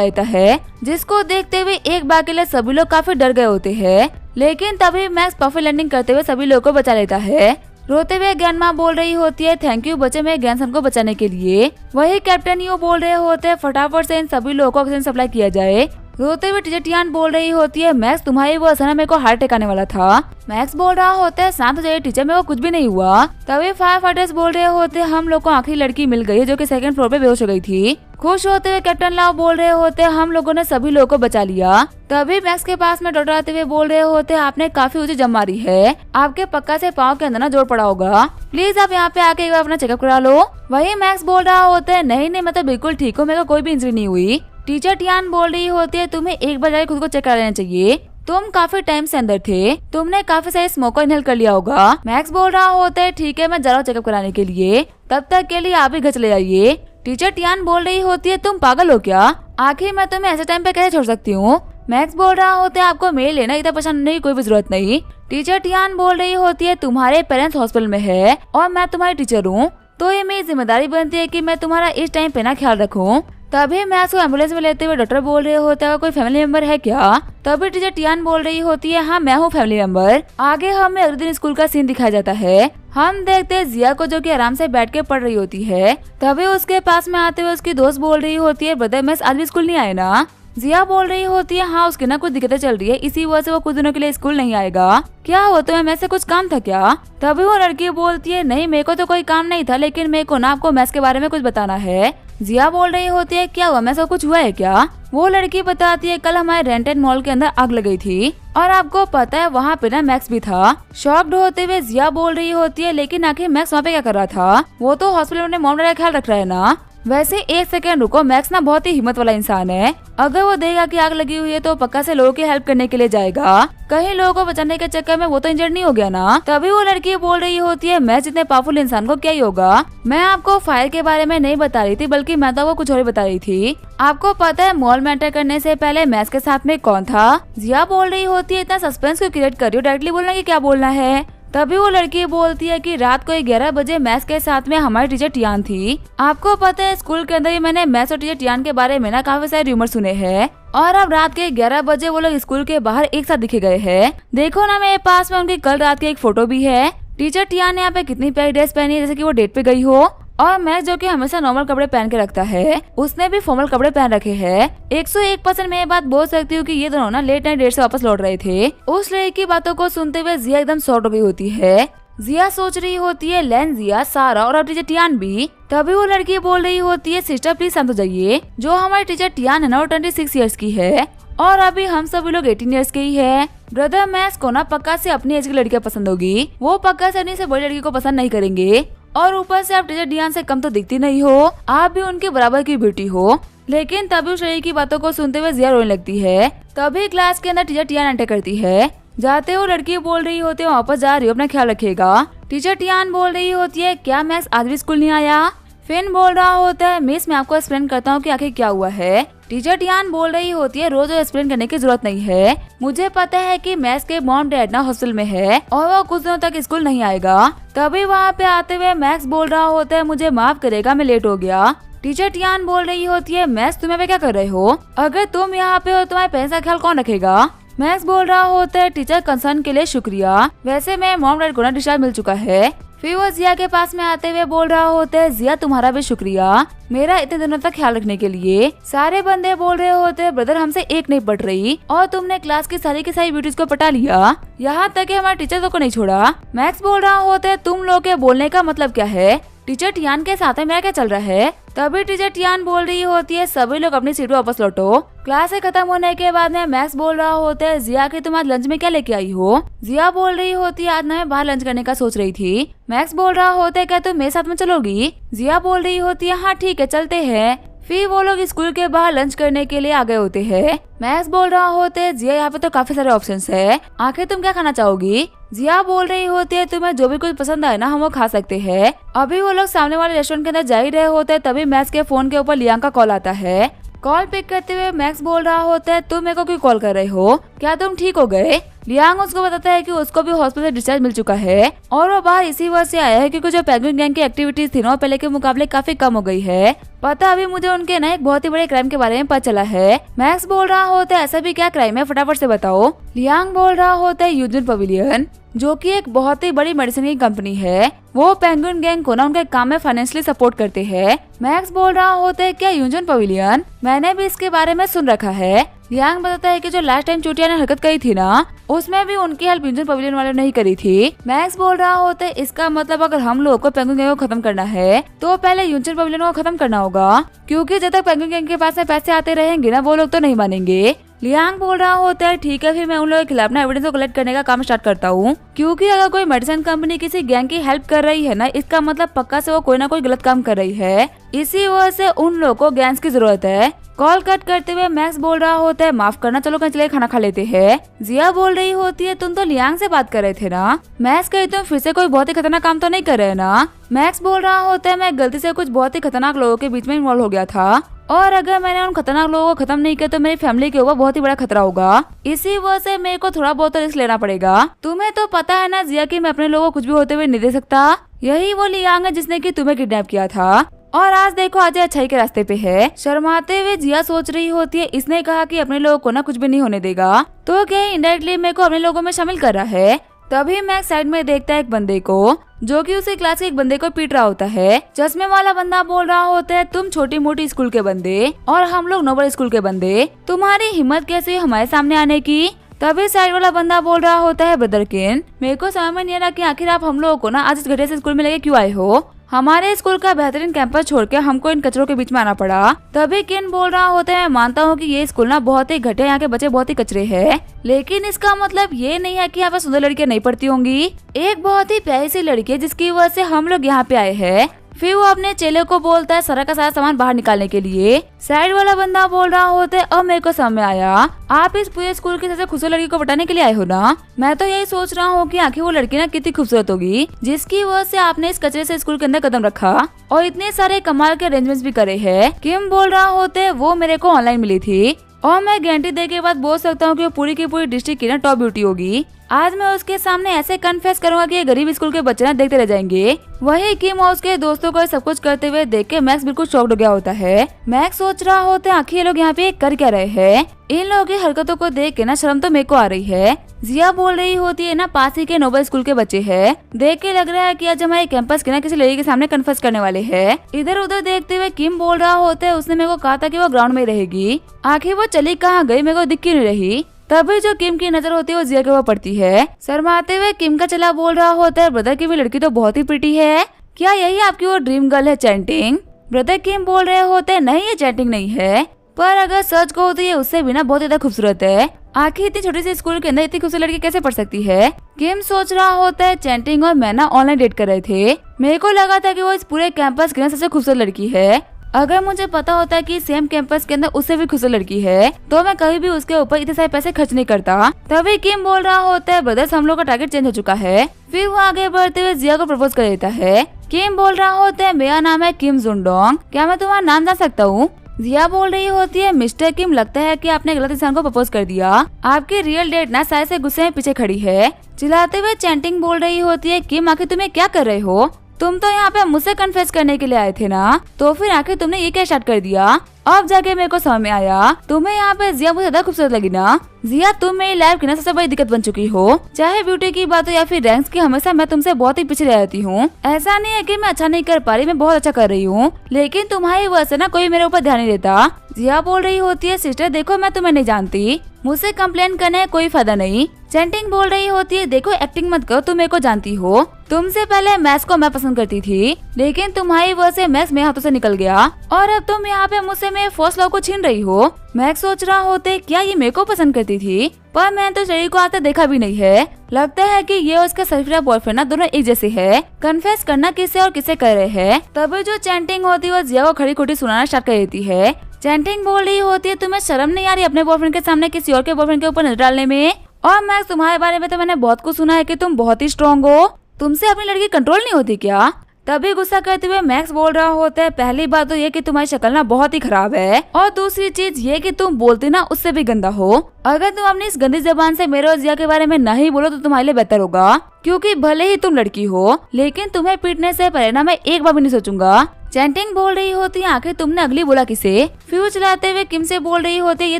देता है, जिसको देखते हुए एक बार के लिए सभी लोग काफी डर गए होते हैं। लेकिन तभी मैक्स परफेक्ट लैंडिंग करते हुए सभी लोगों को बचा लेता है। रोते हुए ग्रैंडमा बोल रही होती है, थैंक यू बच्चे मेरे ग्रैंडसन को बचाने के लिए। वही कैप्टन यू बोल रहे होते हैं, फटाफट से इन सभी लोगों को ऑक्सीजन सप्लाई किया जाए। रोते हुए टीचर टियान बोल रही होती है, मैक्स तुम्हारी वो असर मेरे को हार्ट अटैक आने वाला था। मैक्स बोल रहा होता है, शांत हो जाइए टीचर, मेरे को कुछ भी नहीं हुआ। तभी फायर फाइटर्स बोल रहे होते हैं, हम लोग को आखिरी लड़की मिल गई है जो कि 2nd फ्लोर पे बेहोश हो गई थी। खुश होते हुए कैप्टन लाओ बोल रहे होते हैं, हम लोगों ने सभी लोगों को बचा लिया। तभी मैक्स के पास में डॉक्टर हुए बोल रहे होते हैं, आपने काफी ऊंची जंप मारी है, आपके पक्का से पाँव के अंदर ना जोड़ पड़ा होगा, प्लीज आप यहाँ पे आके एक बार अपना चेकअप करा लो। वही मैक्स बोल रहा होता है, नहीं मैं तो बिल्कुल ठीक हूँ, मेरे को कोई भी इंजरी नहीं हुई। टीचर टियान बोल रही होती है, तुम्हें एक बार जाके खुद को चेक करा लेना चाहिए, तुम काफी टाइम से अंदर थे, तुमने काफी सारे स्मोक को इनहेल कर लिया होगा। मैक्स बोल रहा होता है, ठीक है मैं जा रहा हूँ चेकअप कराने के लिए, तब तक के लिए आप ही घर चले जाइए। टीचर टियान बोल रही होती है, तुम पागल हो क्या, आखिर मैं तुम्हें ऐसे टाइम पे कैसे छोड़ सकती हूँ। मैक्स बोल रहा होता है, आपको मेरे लेना इतना पसंद नहीं, कोई भी जरूरत नहीं। टीचर टियान बोल रही होती है, तुम्हारे पेरेंट्स हॉस्पिटल में है और मैं तुम्हारी टीचर हूँ, तो ये मेरी जिम्मेदारी बनती है कि मैं तुम्हारा इस टाइम पे ना ख्याल रखूं। तभी मैक्स को एम्बुलेंस में लेते हुए डॉक्टर बोल रहे होते हैं, कोई फैमिली मेंबर है क्या? तभी टीचर टियान बोल रही होती है, हाँ मैं हूँ फैमिली मेंबर। आगे हमें अगले दिन स्कूल का सीन दिखाया जाता है। हम देखते हैं जिया को जो कि आराम से बैठ के पढ़ रही होती है। तभी उसके पास में आते हुए उसकी दोस्त बोल रही होती है, ब्रदर मैं आज भी स्कूल नहीं आए ना। जिया बोल रही होती है, हाँ उसकी ना कुछ दिक्कतें चल रही है, इसी वजह से वो कुछ दिनों के लिए स्कूल नहीं आएगा। क्या हो तुम्हें मैथ से कुछ काम था क्या? तभी वो लड़की बोलती है, नहीं मेरे को तो कोई काम नहीं था, लेकिन मेरे को ना आपको मैथ्स के बारे में कुछ बताना है। जिया बोल रही होती है, क्या हुआ मैथ्स को कुछ हुआ है क्या? वो लड़की बताती है, कल हमारे रेंटेड मॉल के अंदर आग लग गई थी और आपको पता है वहाँ पे ना मैक्स भी था। शॉक्ड होते हुए जिया बोल रही होती है, लेकिन आखिर मैक्स वहाँ पे क्या कर रहा था? वो तो हॉस्पिटल में अपने मॉम डैड का ख्याल रख रहा है ना। वैसे एक सेकंड रुको, मैक्स ना बहुत ही हिम्मत वाला इंसान है, अगर वो देखेगा कि आग लगी हुई है तो पक्का से लोगों की हेल्प करने के लिए जाएगा, कहीं लोगों को बचाने के चक्कर में वो तो इंजर्ड नहीं हो गया ना। तभी वो लड़की बोल रही होती है, मैक्स जितने पावरफुल इंसान को क्या ही होगा, मैं आपको फायर के बारे में नहीं बता रही थी, बल्कि मैं तो वो कुछ और बता रही थी। आपको पता है मॉल में एंटर करने से पहले मैक्स के साथ में कौन था? जिया बोल रही होती है, इतना सस्पेंस क्यों क्रिएट कर रही हो, डायरेक्टली बोलना कि क्या बोलना है। तभी वो लड़की बोलती है कि रात को 11 बजे मैथ्स के साथ में हमारी टीचर टियान थी। आपको पता है स्कूल के अंदर ही मैंने मैथ्स और टीचर टियान के बारे में ना काफी सारे रूमर सुने हैं, और अब रात के 11 बजे वो लोग स्कूल के बाहर एक साथ दिखे गए हैं। देखो ना मेरे पास में उनकी कल रात की एक फोटो भी है। टीचर टियान ने यहाँ पे कितनी प्यारी ड्रेस पहनी है, जैसे कि वो डेट पे गई हो, और मैक्स जो कि हमेशा नॉर्मल कपड़े पहन के रखता है, उसने भी फॉर्मल कपड़े पहन रखे हैं। 101% मैं ये बात बोल सकती हूँ कि ये दोनों ना लेट नाइट डेट से वापस लौट रहे थे। उस लड़की की बातों को सुनते हुए जिया एकदम शॉक हो गई होती है। जिया सोच रही होती है, लेन जिया, सारा और अब टीचर टियान भी। तभी वो लड़की बोल रही होती है, सिस्टर प्लीज शांत हो जाइए, जो हमारी टीचर टियान है ना वो 26 ईयर्स की है और अभी हम सभी लोग 18 ईयर्स के ही है। ब्रदर मैक्स को ना पक्का से अपनी एज की लड़कियां पसंद होगी, वो पक्का से अपनी से बड़ी लड़की को पसंद नहीं करेंगे, और ऊपर से आप टीचर टियान से कम तो दिखती नहीं हो, आप भी उनके बराबर की ब्यूटी हो। लेकिन तभी उस लड़की की बातों को सुनते हुए जिया रोने लगती है। तभी क्लास के अंदर टीचर टियान एंटर करती है। जाते हो लड़की बोल रही होती है, वापस जा रही हो, अपना ख्याल रखिएगा। टीचर टियान बोल रही होती है, क्या मैक्स आज भी स्कूल नहीं आया? फिन बोल रहा होता है, मिस मैं आपको एक्सप्लेन करता हूँ कि आखिर क्या हुआ है। टीचर टियान बोल रही होती है, रोज एक्सप्लेन करने की जरूरत नहीं है, मुझे पता है कि मैक्स के मॉम डैड ना हॉस्टल में है और वो कुछ दिनों तक स्कूल नहीं आएगा। तभी वहाँ पे आते हुए मैक्स बोल रहा होता है, मुझे माफ करेगा मैं लेट हो गया। टीचर टियान बोल रही होती है, मैक्स तुम यहाँ पे क्या कर रहे हो? अगर तुम यहाँ पे हो तुम्हारे पेरेंट्स का ख्याल कौन रखेगा? मैक्स बोल रहा होता है, टीचर कंसर्न के लिए शुक्रिया, वैसे मैं मॉम डैड को ना डिस्चार्ज मिल चुका है, फिर वो जिया के पास में आते हुए बोल रहा होता है, जिया तुम्हारा भी शुक्रिया मेरा इतने दिनों तक ख्याल रखने के लिए। सारे बंदे बोल रहे होते, ब्रदर हमसे एक नहीं पट रही और तुमने क्लास की सारी ब्यूटीज को पटा लिया, यहाँ तक कि हमारे टीचर को नहीं छोड़ा। मैक्स बोल रहा होता है, तुम लोग के बोलने का मतलब क्या है? टीचर टियान के साथ में मेरा क्या चल रहा है? तभी टीचर टियान बोल रही होती है, सभी लोग अपनी सीट पर वापस लौटो। क्लास से खत्म होने के बाद में मैक्स बोल रहा होता है, जिया कि तुम आज लंच में क्या लेके आई हो? जिया बोल रही होती है, आज मैं बाहर लंच करने का सोच रही थी। मैक्स बोल रहा होता है, क्या तुम मेरे साथ में चलोगी? जिया बोल रही होती है, हाँ ठीक है चलते हैं। फिर वो लोग स्कूल के बाहर लंच करने के लिए आ गए होते हैं। मैक्स बोल रहा होते है, जिया यहाँ पे तो काफी सारे ऑप्शंस है, आखिर तुम क्या खाना चाहोगी? जिया बोल रही होती है, तुम्हें जो भी कुछ पसंद आए ना हम वो खा सकते हैं। अभी वो लोग सामने वाले रेस्टोरेंट के अंदर जा ही रहे होते हैं, तभी मैक्स के फोन के ऊपर लियांग का कॉल आता है। कॉल पिक करते हुए मैक्स बोल रहा होता है, तुम मेरे को क्यों कॉल कर रहे हो? क्या तुम ठीक हो गए? लियांग उसको बताता है कि उसको भी हॉस्पिटल से डिस्चार्ज मिल चुका है और वो बाहर इसी वजह से आया है क्योंकि जो पेंगुइन गैंग की एक्टिविटीज थी ना पहले के मुकाबले काफी कम हो गई है। पता अभी मुझे उनके ना एक बहुत ही बड़े क्राइम के बारे में पता चला है। मैक्स बोल रहा होता है, ऐसा भी क्या क्राइम है, फटाफट से बताओ। लियांग बोल रहा होता है, यूजन पवेलियन जो कि एक बहुत ही बड़ी मेडिसिन की कंपनी है, वो पेंगुइन गैंग को ना उनके काम में फाइनेंशियली सपोर्ट करते हैं। मैक्स बोल रहा होता है, क्या यूजन पवेलियन? मैंने भी इसके बारे में सुन रखा है। लियांग बताता है कि जो लास्ट टाइम चूटिया ने हरकत करी थी ना उसमें भी उनकी हेल्प यूजन पवेलियन वालों ने ही करी थी। मैक्स बोल रहा होता है, इसका मतलब अगर हम लोगों को पेंगुइन गैंग को खत्म करना है तो पहले यूजन पवेलियन को खत्म करना होगा, क्योंकि जब तक पेंगुइन गैंग के पास में पैसे आते रहेंगे ना वो लोग तो नहीं मानेंगे। लियांग बोल रहा होता है, ठीक है फिर मैं उन लोगों के खिलाफ ना एविडेंस को कलेक्ट करने का काम स्टार्ट करता हूँ, क्योंकि अगर कोई मेडिसिन कंपनी किसी गैंग की हेल्प कर रही है ना इसका मतलब पक्का से वो कोई ना कोई गलत काम कर रही है। इसी वजह से उन लोगों को गैंग्स की जरूरत है। कॉल कट करते हुए मैक्स बोल रहा होता है, माफ करना चलो कहीं चले खाना खा लेते हैं। जिया बोल रही होती है, तुम तो लियांग से बात कर रहे थे ना? मैक्स कही तुम फिर से कोई बहुत ही खतरनाक काम तो नहीं कर रहे ना? मैक्स बोल रहा होता है, मैं गलती से कुछ बहुत ही खतरनाक लोगों के बीच में इन्वॉल्व हो गया था और अगर मैंने उन खतरनाक लोगों को खत्म नहीं किया तो मेरी फैमिली के ऊपर बहुत ही बड़ा खतरा होगा। इसी वजह से मेरे को थोड़ा बहुत रिस्क लेना पड़ेगा। तुम्हें तो पता है ना जिया कि मैं अपने लोगों को कुछ भी होते हुए नहीं दे सकता। यही वो लियांग है जिसने कि तुम्हें किडनैप किया था और आज देखो आज अच्छाई के रास्ते पे है। शर्माते हुए जिया सोच रही होती है, इसने कहा कि अपने लोगों को ना कुछ भी नहीं होने देगा, तो क्या इनडायरेक्टली मेरे को अपने लोगों में शामिल कर रहा है? तभी मैक्स साइड में देखता है एक बंदे को जो कि उसी क्लास के एक बंदे को पीट रहा होता है। चश्मे वाला बंदा बोल रहा होता है, तुम छोटी मोटी स्कूल के बंदे और हम लोग नोबल स्कूल के बंदे, तुम्हारी हिम्मत कैसे हुई हमारे सामने आने की? तभी साइड वाला बंदा बोल रहा होता है, ब्रदर केन मेरे को समझ में नहीं आ रहा कि आखिर आप हम लोगों को ना आज इस घटिया से स्कूल में लेके क्यों आए हो? हमारे स्कूल का बेहतरीन कैंपस छोड़ के हमको इन कचरों के बीच में आना पड़ा। तभी केन बोल रहा होता है, मैं मानता हूँ कि ये स्कूल ना बहुत ही घटिया, यहाँ के बच्चे बहुत ही कचरे हैं, लेकिन इसका मतलब ये नहीं है कि यहाँ पे सुंदर लड़कियाँ नहीं पढ़ती होंगी। एक बहुत ही प्यारी सी लड़की है जिसकी वजह से हम लोग यहाँ पे आए हैं। फिर वो अपने चेले को बोलता है सारा का सारा सामान बाहर निकालने के लिए। साइड वाला बंदा बोल रहा होता है, अब मेरे को समझ में आया, आप इस पूरे स्कूल की सबसे खूबसूरत लड़की को बताने के लिए आए हो ना? मैं तो यही सोच रहा हूँ कि आखिर वो लड़की ना कितनी खूबसूरत होगी जिसकी वजह से आपने इस कचरे से स्कूल के अंदर कदम रखा और इतने सारे कमाल के अरेंजमेंट्स भी करे हैं। किम बोल रहा होता है, वो मेरे को ऑनलाइन मिली थी और मैं गारंटी दे के बाद बोल सकता हूँ कि वो पूरी की पूरी डिस्ट्रिक्ट की ना टॉप ब्यूटी होगी। आज मैं उसके सामने ऐसे कन्फेस करूंगा कि ये गरीब स्कूल के बच्चे ना देखते रह जाएंगे। वही किम और उसके दोस्तों को सब कुछ करते हुए देख के मैक्स बिल्कुल शॉक्ड हो गया होता है। मैक्स सोच रहा होता है, आखिर ये लोग यहाँ पे कर क्या रहे हैं? इन लोगों की हरकतों को देख के ना शर्म तो मेरे को आ रही है। जिया बोल रही होती है ना, पास ही के नोबल स्कूल के बच्चे हैं, देख के लग रहा है कि आज हमारे कैंपस के ना किसी लड़की के सामने कन्फेस करने वाले हैं। इधर उधर देखते हुए किम बोल रहा होता है, उसने मेरे को कहा था कि वो ग्राउंड में रहेगी, आखिर वो चली कहाँ गई मेरे को दिख ही नहीं रही। तभी जो किम की नजर होती है वो जिया के ऊपर पड़ती है। शर्माते हुए किम का चला बोल रहा होता है, ब्रदर की भी लड़की तो बहुत ही प्रिटी है, क्या यही आपकी वो ड्रीम गर्ल है चैंटिंग? ब्रदर किम बोल रहे होते हैं, नहीं ये चैंटिंग नहीं है, पर अगर सच को तो ये उससे भी ना बहुत ज्यादा खूबसूरत है। आखिर इतनी छोटी सी स्कूल के अंदर इतनी खूबसूरत लड़की कैसे पढ़ सकती है? किम सोच रहा होता है, चैंटिंग और मैं ना ऑनलाइन डेट कर रहे थे, मेरे को लगा था कि वो इस पूरे कैंपस की सबसे खूबसूरत लड़की है। अगर मुझे पता होता कि सेम कैंपस के अंदर उससे भी खूबसूरत लड़की है तो मैं कभी भी उसके ऊपर इतने सारे पैसे खर्च नहीं करता। तभी किम बोल रहा होता है, ब्रदर्स हम लोग का टारगेट चेंज हो चुका है। फिर वो आगे बढ़ते हुए जिया को प्रपोज कर देता है। किम बोल रहा होता है, मेरा नाम है किम जुंडोंग, क्या मैं तुम्हारा नाम जान सकता हूँ? जिया बोल रही होती है, मिस्टर किम लगता है कि आपने गलत इंसान को प्रपोज कर दिया, आपकी रियल डेट ना शायद से गुस्से में पीछे खड़ी है। चिल्लाते हुए चैंटिंग बोल रही होती है, किम आखिर तुम्हें क्या कर रहे हो? तुम तो यहाँ पे मुझसे कन्फेस करने के लिए आए थे ना, तो फिर आखिर तुमने ये क्या स्टार्ट कर दिया? अब जाके मेरे को समझ में आया, तुम्हें यहाँ पे जिया मुझे ज्यादा खूबसूरत लगी ना। जिया, तुम मेरी लाइफ की ना सबसे बड़ी दिक्कत बन चुकी हो, चाहे ब्यूटी की बात हो या फिर रैंक्स की, हमेशा मैं तुमसे बहुत ही पीछे रहती हूँ। ऐसा नहीं है कि मैं अच्छा नहीं कर पा रही, मैं बहुत अच्छा कर रही हूँ, लेकिन तुम्हारी वजह से ना कोई मेरे ऊपर ध्यान नहीं देता। जिया बोल रही होती है, सिस्टर देखो मैं तुम्हें नहीं जानती, मुझसे कंप्लेन करने का कोई फायदा नहीं। चैंटिंग बोल रही होती है, देखो एक्टिंग मत करो, तुम मेरे को जानती हो, तुमसे पहले मैक्स को मैं पसंद करती थी, लेकिन तुम्हारी वजह से मैक्स मेरे हाथों से निकल गया और अब तुम यहाँ पे मुझसे मेरे फर्स्ट लव को छीन रही हो। मैक्स सोच रहा होते क्या ये मेरे को पसंद करती थी, पर मैंने तो शरीर को आता देखा भी नहीं है। लगता है कि ये उसका सरफिरा बॉयफ्रेंड ना दोनों एक जैसे है। कन्फेस करना किससे और किसे कर रहे हैं। तभी जो चैंटिंग होती है वो जिया को खड़ी खोटी सुनाना स्टार्ट कर देती है। चैंटिंग बोल रही होती है, तुम्हें शर्म नहीं आ रही अपने बॉयफ्रेंड के सामने किसी और के बॉयफ्रेंड के ऊपर नजर डालने में? और मैक्स, तुम्हारे बारे में तो मैंने बहुत कुछ सुना है कि तुम बहुत ही स्ट्रॉन्ग हो, तुमसे अपनी लड़की कंट्रोल नहीं होती क्या? तभी गुस्सा करते हुए मैक्स बोल रहा होता है, पहली बात तो ये कि तुम्हारी शक्ल ना बहुत ही खराब है, और दूसरी चीज ये कि तुम बोलती ना उससे भी गंदा हो। अगर तुम अपनी इस गंदी जबान से मेरे और जिया के बारे में नहीं बोलो तो तुम्हारे लिए बेहतर होगा, क्योंकि भले ही तुम लड़की हो, लेकिन तुम्हें पीटने से पहले ना मैं एक बार भी नहीं सोचूंगा। चैंटिंग बोल रही होती है, आखिर तुमने अगली बोला किसे? फ्यूज चलाते हुए किम से बोल रही होती है, ये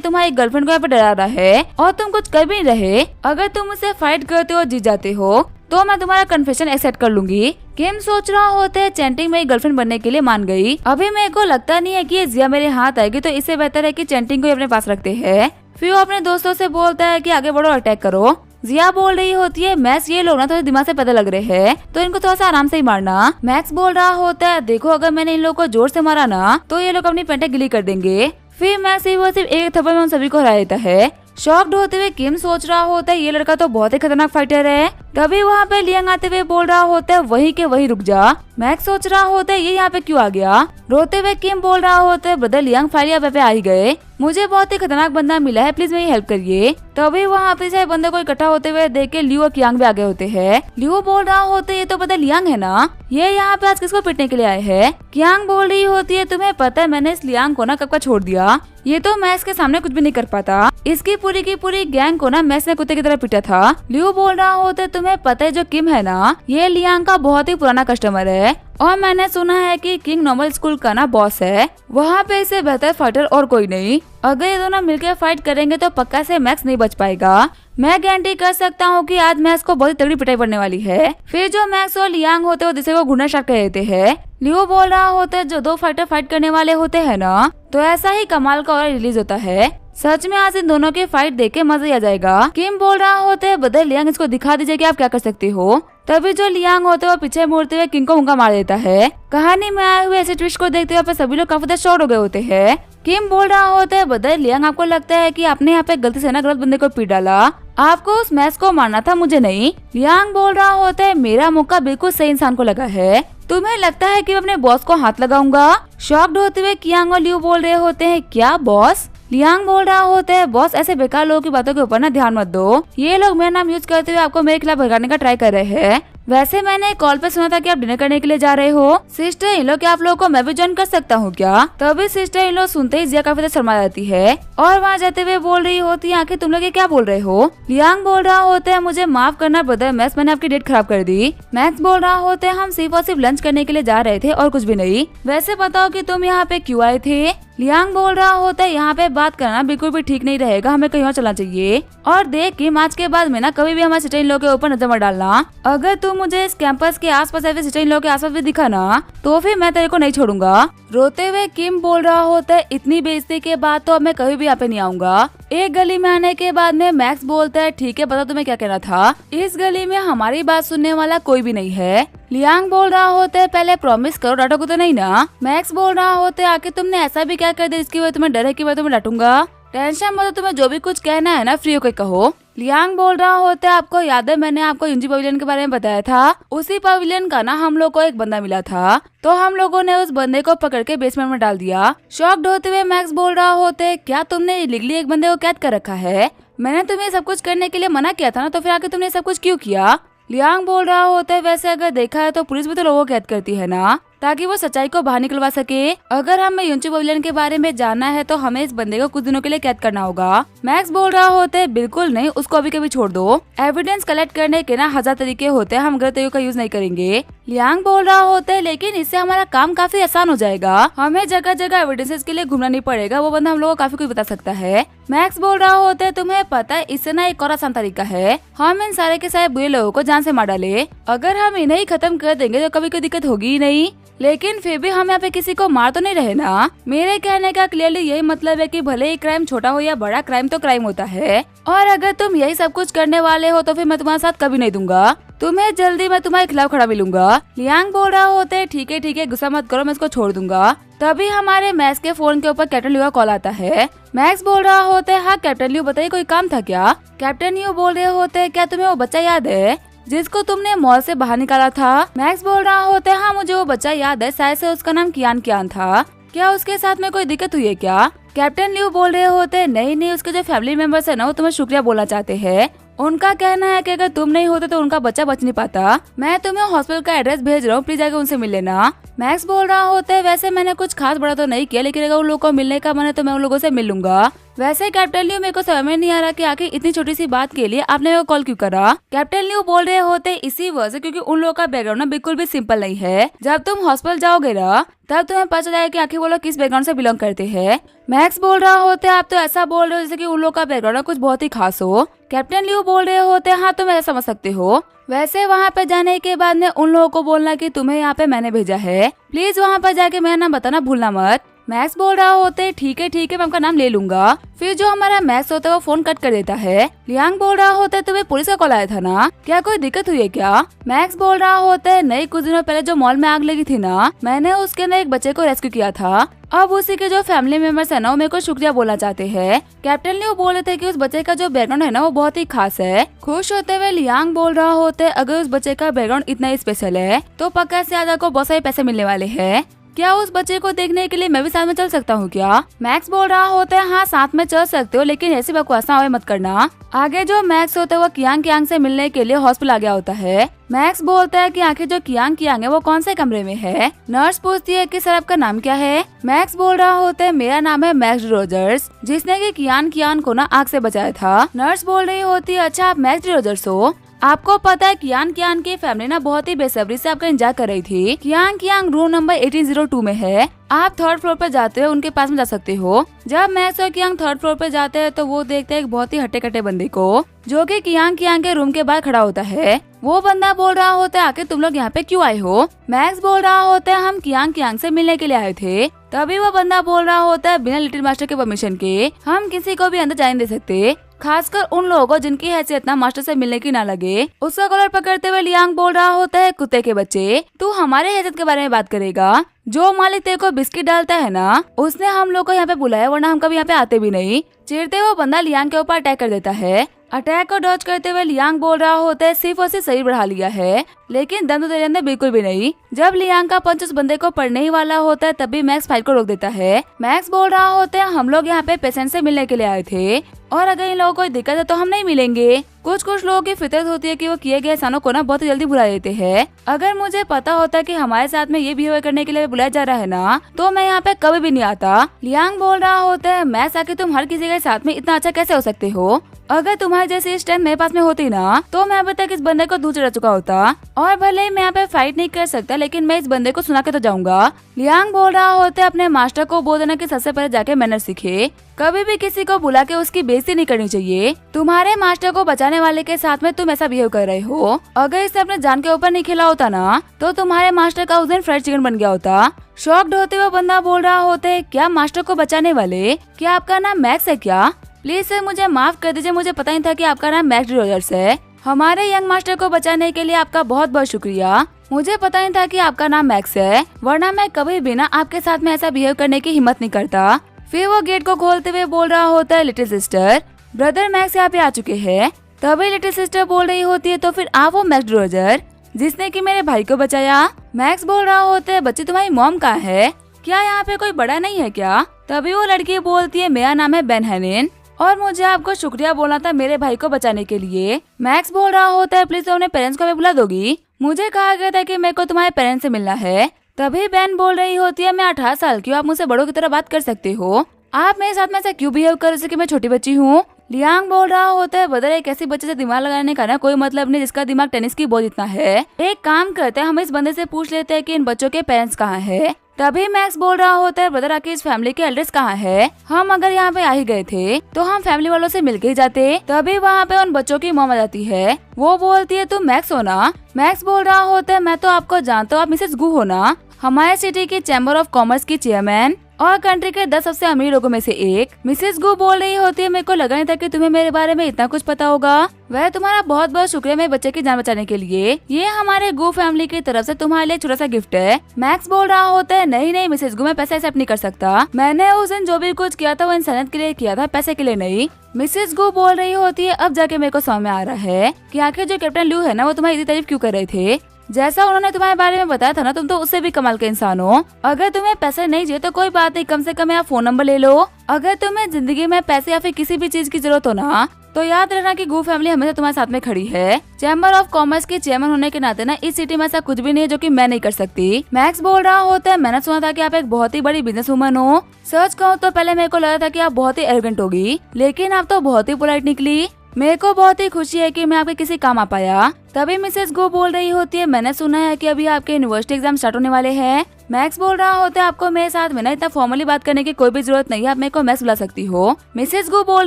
तुम्हारी गर्लफ्रेंड को यहाँ पे डरा रहा है और तुम कुछ कर भी नहीं रहे। अगर तुम मुझसे फाइट करते हो और जीत जाते हो तो मैं तुम्हारा कन्फेशन एक्सेप्ट कर लूंगी। किम सोच रहा होता है, चैंटिंग मेरी गर्लफ्रेंड बनने के लिए मान गई, अभी मेरे को लगता नहीं है कि ये जिया मेरे हाथ आएगी, तो इससे बेहतर है कि चैंटिंग को अपने पास रखते हैं। फिर वो अपने दोस्तों से बोलता है कि आगे बढ़ो, अटैक करो। जिया बोल रही होती है, मैक्स ये लोग ना थोड़े दिमाग से पता लग रहे हैं, तो इनको थोड़ा सा आराम से ही मारना। मैक्स बोल रहा होता है, देखो अगर मैंने इन लोगों को जोर से मारा ना तो ये लोग अपनी पेंटें गिली कर देंगे। फिर मैक्स सिर्फ एक थप्पड़ में उन सभी को हरा देता है। शॉक्ड होते हुए किम सोच रहा होता है, ये लड़का तो बहुत ही खतरनाक फाइटर है। तभी वहाँ पे लियांग आते हुए बोल रहा होता है, वहीं के वहीं रुक जा। मैक्स सोच रहा होता है, ये यहाँ पे क्यों आ गया? रोते हुए किम बोल रहा होता है, ब्रदर लियांग फाइलिया पे आ ही गए, मुझे बहुत ही खतरनाक बंदा मिला है, प्लीज मेरी हेल्प करिए। तभी वहाँ पे सारे बंदे को इकट्ठा होते हुए देख के लियो और कियांग भी आगे होते हैं। लियो बोल रहा होता है, ये तो ब्रदर लियांग है ना, ये यहाँ पे आज किसको पीटने के लिए आए हैं? कियांग बोल रही होती है, तुम्हें पता है मैंने इस लियांग को ना कब का छोड़ दिया, ये तो मैक्स के सामने कुछ भी नहीं कर पाता, इसकी पूरी की पूरी गैंग को ना मैक्स ने कुत्ते की तरह पीटा था। लियो बोल रहा होता है, तुम्हें पता है जो किम है ना, ये लियांग का बहुत ही पुराना कस्टमर है और मैंने सुना है कि किंग नॉर्मल स्कूल का ना बॉस है, वहाँ पे इससे बेहतर फाइटर और कोई नहीं। अगर ये दोनों मिलकर फाइट करेंगे तो पक्का से मैक्स नहीं बच पाएगा। मैं गारंटी कर सकता हूँ कि आज मैक्स को बहुत ही तगड़ी पिटाई पड़ने वाली है। फिर जो मैक्स और लियांग होते हैं दूसरे को घूरना स्टार्ट कर देते हैं। लियो बोल रहा होता है, जो दो फाइटर फाइट करने वाले होते हैं ना, तो ऐसा ही कमाल का और रिलीज होता है। सच में आज इन दोनों के फाइट देख के मजा ही आ जाएगा। किम बोल रहा होता है, बदल लियांग इसको दिखा दीजिए कि आप क्या कर सकते हो। तभी जो लियांग होते हैं वो पीछे मुड़ते हुए किंग को मुक्का मार देता है। कहानी में आए हुए ऐसे ट्विस्ट को देखते हुए सभी लोग काफी शॉर्ट हो गए होते हैं। किम बोल रहा होता है, बदल लियांग आपको लगता है कि आपने यहाँ पे गलती से ना गलत बंदे को पीट डाला, आपको उस मैच को मारना था, मुझे नहीं। लियांग बोल रहा होता है, मेरा मौका बिल्कुल सही इंसान को लगा है, तुम्हें लगता है कि मैं अपने बॉस को हाथ लगाऊंगा? शॉक्ड होते हुए कियांग और लियो बोल रहे होते हैं, क्या बॉस? लियांग बोल रहा होता है, बॉस ऐसे बेकार लोगों की बातों के ऊपर ना ध्यान मत दो, ये लोग मेरा नाम यूज करते हुए आपको मेरे खिलाफ भगाने का ट्राई कर रहे हैं। वैसे मैंने कॉल पे सुना था कि आप डिनर करने के लिए जा रहे हो। सिस्टर इन लोग, क्या आप लोगों को मैं भी ज्वाइन कर सकता हूँ क्या? तभी सिस्टर इन लोग सुनते ही जिया काफी ज्यादा शर्मा जाती है और वहाँ जाते हुए बोल रही होती है, आखिर तुम लोग ये क्या बोल रहे हो? लियांग बोल रहा होता है, मुझे माफ करना ब्रदर मैक्स, मैंने आपकी डेट खराब कर दी। मैक्स बोल रहा होता है, हम सिर्फ और सिर्फ लंच करने के लिए जा रहे थे और कुछ भी नहीं। वैसे बताओ कि तुम यहाँ पे क्यों आए थे? लियांग बोल रहा होता है, यहाँ पे बात करना बिल्कुल भी ठीक नहीं रहेगा, हमें कहीं और चलना चाहिए। और देख कि आज के बाद में ना कभी भी हमारे सिस्टर इन लोग के ऊपर नजर मत डालना। अगर तू मुझे इस कैंपस के आसपास ऐसे सिस्टर इन लोग के आसपास भी दिखा ना तो फिर मैं तेरे को नहीं छोड़ूंगा। रोते हुए किम बोल रहा होता है, इतनी बेइज्जती के बाद तो अब मैं कभी भी यहाँ पे नहीं आऊंगा। एक गली में आने के बाद में मैक्स बोलता है, ठीक है, पता तुम्हें क्या कहना था, इस गली में हमारी बात सुनने वाला कोई भी नहीं है। लियांग बोल रहा होता है, पहले प्रॉमिस करो, डांटोगे तो नहीं ना? मैक्स बोल रहा होता है, आखिर तुमने ऐसा भी क्या कर दिया इसकी वजह तुम्हें डर है कि मैं तुम्हें डांटूंगा? टेंशन मत, तुम्हें जो भी कुछ कहना है ना फ्री होकर कहो। लियांग बोल रहा होता है, आपको याद है मैंने आपको यूजी पवेलियन के बारे में बताया था, उसी पवेलियन का ना हम लोग को एक बंदा मिला था, तो हम लोगों ने उस बंदे को पकड़ के बेसमेंट में डाल दिया। शॉक्ड होते हुए मैक्स बोल रहा होता है, क्या तुमने इलीगली एक बंदे को कैद कर रखा है? मैंने तुम्हें सब कुछ करने के लिए मना किया था ना, तो फिर आके तुमने सब कुछ क्यों किया? लियांग बोल रहा होता है, वैसे अगर देखा है तो पुलिस भी तो लोगों को कैद करती है ना, ताकि वो सच्चाई को बाहर निकलवा सके। अगर हमें युनचू पवेलियन के बारे में जानना है तो हमें इस बंदे को कुछ दिनों के लिए कैद करना होगा। मैक्स बोल रहा होता है बिल्कुल नहीं, उसको अभी कभी छोड़ दो। एविडेंस कलेक्ट करने के ना 1000 तरीके होते हैं, हम गलत तरीकों का यूज नहीं करेंगे। लियांग बोल रहा होता है लेकिन इससे हमारा काम काफी आसान हो जाएगा, हमें जगह जगह एविडेंसेस के लिए घूमना नहीं पड़ेगा, वो बंदा हम लोगों को काफी कुछ बता सकता है। मैक्स बोल रहा होता है तुम्हें पता है इससे ना एक और आसान तरीका है, हम इन सारे के सारे बुरे लोगों को जान से मार डाले। अगर हम इन्हें ही खत्म कर देंगे तो कभी कोई दिक्कत होगी ही नहीं। लेकिन फिर भी हम यहाँ पे किसी को मार तो नहीं रहे ना। मेरे कहने का क्लियरली यही मतलब है कि भले ही क्राइम छोटा हो या बड़ा, क्राइम तो क्राइम होता है। और अगर तुम यही सब कुछ करने वाले हो तो फिर मैं तुम्हारे साथ कभी नहीं दूंगा, तुम्हें जल्दी मैं तुम्हारे खिलाफ खड़ा मिलूंगा। लियांग बोल रहा होता है ठीक है गुस्सा मत करो, मैं इसको छोड़ दूंगा। तभी हमारे मैक्स के फोन के ऊपर कैप्टन लियो का कॉल आता है। मैक्स बोल रहा होता है हाँ कैप्टन लियो बताइए कोई काम था क्या। कैप्टन लियो बोल रहे होते है क्या तुम्हें वो बच्चा याद है जिसको तुमने मॉल से बाहर निकाला था। मैक्स बोल रहा होता है हाँ मुझे वो बच्चा याद है, शायद से उसका नाम कियान था। क्या उसके साथ में कोई दिक्कत हुई है क्या। कैप्टन लियो बोल रहे होते हैं नहीं उसके जो फैमिली मेंबर्स है ना वो तुम्हें शुक्रिया बोलना चाहते हैं। उनका कहना है कि अगर तुम नहीं होते तो उनका बच्चा बच नहीं पाता। मैं तुम्हें हॉस्पिटल का एड्रेस भेज रहा हूँ, प्लीज जाकर उनसे मिल लेना। मैक्स बोल रहा होता है वैसे मैंने कुछ खास बड़ा तो नहीं किया, लेकिन अगर उन लोगों को मिलने का मन है तो मैं उन लोगों से मिल लूंगा। वैसे कैप्टन लियो मेरे को समझ में नहीं आ रहा कि आखिर इतनी छोटी सी बात के लिए आपने मेरे को कॉल क्यों करा। कैप्टन लियो बोल रहे होते इसी वजह से क्योंकि उन लोगों का बैकग्राउंड ना बिल्कुल भी सिंपल नहीं है। जब तुम हॉस्पिटल जाओगे ना तब तुम्हें पता चलेगा कि आखिर वो लोग किस बैकग्राउंड से बिलोंग करते हैं। मैक्स बोल रहा होते आप तो ऐसा बोल रहे हो जैसे कि उन लोगों का बैकग्राउंड कुछ बहुत ही खास हो। कैप्टन लियो बोल रहे होते हाँ तुम ऐसा समझ सकते हो। वैसे वहाँ पे जाने के बाद में उन लोगों को बोलना कि तुम्हें यहाँ पे मैंने भेजा है, प्लीज वहाँ पर जाके मेरा नाम बताना भूलना मत। मैक्स बोल रहा होते ठीक है मैं आपका नाम ले लूंगा। फिर जो हमारा मैक्स होता है वो फोन कट कर देता है। लियांग बोल रहा होता है तुम्हें पुलिस का कॉल आया था ना, क्या कोई दिक्कत हुई है क्या। मैक्स बोल रहा होता है नहीं कुछ दिनों पहले जो मॉल में आग लगी थी ना, मैंने उसके अंदर एक बच्चे को रेस्क्यू किया था। अब उसी के जो फैमिली मेंबर्स है ना वो मेरे को शुक्रिया बोलना चाहते हैं। कैप्टन लियो बोल रहे थे कि उस बच्चे का जो बैकग्राउंड है ना वो बहुत ही खास है। खुश होते हुए लियांग बोल रहा होता है अगर उस बच्चे का बैकग्राउंड इतना ही स्पेशल है तो पक्का से आजा को बहुत सारे पैसे मिलने वाले हैं। क्या उस बच्चे को देखने के लिए मैं भी साथ में चल सकता हूँ क्या। मैक्स बोल रहा होता है हाँ साथ में चल सकते हो, लेकिन ऐसी बकवास ना मत करना। आगे जो मैक्स होता है वो कियांग से मिलने के लिए हॉस्पिटल आ गया होता है। मैक्स बोलता है कि आखिर जो कियांग है वो कौन से कमरे में है। नर्स पूछती है कि सर आपका नाम क्या है। मैक्स बोल रहा होता है मेरा नाम है मैक्स रोजर्स, जिसने कि कियान को ना आग से बचाया था। नर्स बोल रही होती है अच्छा आप मैक्स रोजर्स हो। आपको पता है कियान की फैमिली ना बहुत ही बेसब्री से आपका इंतजार कर रही थी। कियांग रूम नंबर 1802 में है, आप 3rd फ्लोर पर जाते हो उनके पास में जा सकते हो। जब मैक्स और कियांग 3rd फ्लोर पर जाते हैं तो वो देखते हैं एक बहुत ही हट्टे कट्टे बंदे को जो कि कियांग के रूम के बाहर खड़ा होता है। वो बंदा बोल रहा होता है आखिर तुम लोग यहाँ पे क्यों आए हो। मैक्स बोल रहा होता है हम कियांग से मिलने के लिए आए थे। तभी वो बंदा बोल रहा होता है बिना लिटिल मास्टर के परमिशन के हम किसी को भी अंदर जाने दे सकते, खासकर उन लोगों को जिनकी हैसियत ना मास्टर से मिलने की ना लगे। उसका कॉलर पकड़ते हुए लियांग बोल रहा होता है कुत्ते के बच्चे तू हमारे हैसियत के बारे में बात करेगा। जो मालिक तेरे को बिस्किट डालता है ना उसने हम लोग को यहाँ पे बुलाया, वरना हम कभी यहाँ पे आते भी नहीं। चिढ़ते हुए बंदा लियांग के ऊपर अटैक कर देता है। अटैक को डॉज करते हुए लियांग बोल रहा होता है सिर्फ और सिर्फ शरीर बढ़ा लिया है, लेकिन दम तो तेरे अंदर बिल्कुल भी नहीं। जब लियांग का पंच उस बंदे को पड़ने ही वाला होता है तभी मैक्स फाइट को रोक देता है। मैक्स बोल रहा होता है हम लोग यहाँ पे पेशेंट से मिलने के लिए आए थे और अगर इन लोगों को दिक्कत है तो हम नहीं मिलेंगे। कुछ लोगों की फितरत होती है कि वो किए गए एहसानों को ना बहुत जल्दी भुला देते हैं। अगर मुझे पता होता कि हमारे साथ में ये बिहेवियर करने के लिए बुलाया जा रहा है ना तो मैं यहाँ पे कभी भी नहीं आता। लियांग बोल रहा होता है मैक्स आके तुम हर किसी के साथ में इतना अच्छा कैसे हो सकते हो। अगर तुम्हारे जैसी स्ट्रेंथ मेरे पास में होती ना तो मैं अभी तक इस बंदे को दूर चढ़ा चुका होता। और भले ही मैं यहाँ पे फाइट नहीं कर सकता लेकिन मैं इस बंदे को सुना के तो जाऊंगा। लियांग बोल रहा होता है अपने मास्टर को बोल देना कि सबसे पहले जाके मैनर सीखे, कभी भी किसी को बुला के उसकी बेइज्जती नहीं करनी चाहिए। तुम्हारे मास्टर को बचाने वाले के साथ में तुम ऐसा बिहेव कर रहे हो। अगर इसने अपने जान के ऊपर नहीं खेला होता ना तो तुम्हारे मास्टर का उस दिन फ्राइड चिकन बन गया होता। शॉक्ड होते हुए बंदा बोल रहा होता है क्या मास्टर को बचाने वाले, क्या आपका नाम मैक्स है क्या। प्लीज सर मुझे माफ कर दीजिए, मुझे पता नहीं था कि आपका नाम मैक्स रोजर्स है। हमारे यंग मास्टर को बचाने के लिए आपका बहुत बहुत शुक्रिया। मुझे पता नहीं था कि आपका नाम मैक्स है, वरना मैं कभी भी ना आपके साथ में ऐसा बिहेव करने की हिम्मत नहीं करता। फिर वो गेट को खोलते हुए बोल रहा होता है लिटिल सिस्टर ब्रदर मैक्स यहाँ पे आ चुके हैं। तभी लिटिल सिस्टर बोल रही होती है तो फिर आप वो मैक्स रोजर जिसने कि मेरे भाई को बचाया। मैक्स बोल रहा होता है बच्ची तुम्हारी मॉम कहाँ है, क्या यहाँ पे कोई बड़ा नहीं है क्या। तभी वो लड़की बोलती है मेरा नाम है बेन हैनिन और मुझे आपको शुक्रिया बोलना था मेरे भाई को बचाने के लिए। मैक्स बोल रहा होता है प्लीज तुम अपने पेरेंट्स को भी बुला दोगी, मुझे कहा गया था कि मेरे को तुम्हारे पेरेंट्स से मिलना है। तभी बहन बोल रही होती है, मैं 18 साल की हूँ, आप मुझसे बड़ों की तरह बात कर सकते हो, आप मेरे साथ में ऐसा क्यों बिहेव कर रहे कि मैं छोटी बच्ची हूँ। लियांग बोल रहा होता है, बदल एक ऐसी बच्चे से दिमाग लगाने का ना कोई मतलब नहीं जिसका दिमाग टेनिस की बॉल इतना है। एक काम करते हैं, हम इस बंदे से पूछ लेते हैं कि इन बच्चों के पेरेंट्स कहाँ है। तभी मैक्स बोल रहा होता है, ब्रदर आके इस फैमिली के एल्डर्स कहाँ है, हम अगर यहाँ पे आ ही गए थे तो हम फैमिली वालों से मिलके ही जाते। तभी वहाँ पे उन बच्चों की मॉम आ जाती है, वो बोलती है तुम मैक्स हो ना। मैक्स बोल रहा होता है, मैं तो आपको जानता हूँ, आप मिसेस गू हो ना, हमारे सिटी की चैम्बर ऑफ कॉमर्स की चेयरमैन और कंट्री के 10 सबसे अमीर लोगों में से एक। मिसेस गू बोल रही होती है, मेरे को लगा नहीं था कि तुम्हें मेरे बारे में इतना कुछ पता होगा। वह तुम्हारा बहुत बहुत शुक्रिया मेरे बच्चे की जान बचाने के लिए, ये हमारे गू फैमिली की तरफ से तुम्हारे लिए छोटा सा गिफ्ट है। मैक्स बोल रहा होता है, नहीं नहीं मिसेस गू, मैं पैसा एक्सेप्ट नहीं कर सकता, मैंने उस दिन जो भी कुछ किया था वो इंसानियत के लिए किया था, पैसे के लिए नहीं। मिसेस गू बोल रही होती है, अब जाके मेरे को समझ में आ रहा है कि आखिर जो कैप्टन लू है ना वो तुम्हारी इतनी तारीफ क्यों कर रहे थे। जैसा उन्होंने तुम्हारे बारे में बताया था ना, तुम तो उससे भी कमाल के इंसान हो। अगर तुम्हें पैसे नहीं चाहिए तो कोई बात नहीं, कम से कम मेरा फोन नंबर ले लो। अगर तुम्हें जिंदगी में पैसे या फिर किसी भी चीज की जरूरत हो ना तो याद रखना कि गू फैमिली हमेशा तुम्हारे साथ में खड़ी है। चैम्बर ऑफ कॉमर्स के चेयरमैन होने के नाते ना इस सिटी में ऐसा कुछ भी नहीं है जो कि मैं नहीं कर सकती। मैक्स बोल रहा होता है, मैंने सुना था कि आप एक बहुत ही बड़ी बिजनेस वुमन हो। सच कहूँ तो पहले मेरे को लगा था कि आप बहुत ही एरोगेंट होगी, लेकिन आप तो बहुत ही पोलाइट निकली। मेरे को बहुत ही खुशी है कि मैं आपके किसी काम आ पाया। तभी मिसेस गो बोल रही होती है, मैंने सुना है कि अभी आपके यूनिवर्सिटी एग्जाम स्टार्ट होने वाले हैं। मैक्स बोल रहा होता है, आपको मेरे साथ में ना इतना फॉर्मली बात करने की कोई भी जरूरत नहीं है, आप मेरे को मैक्स बुला सकती हो। मिसेस गो बोल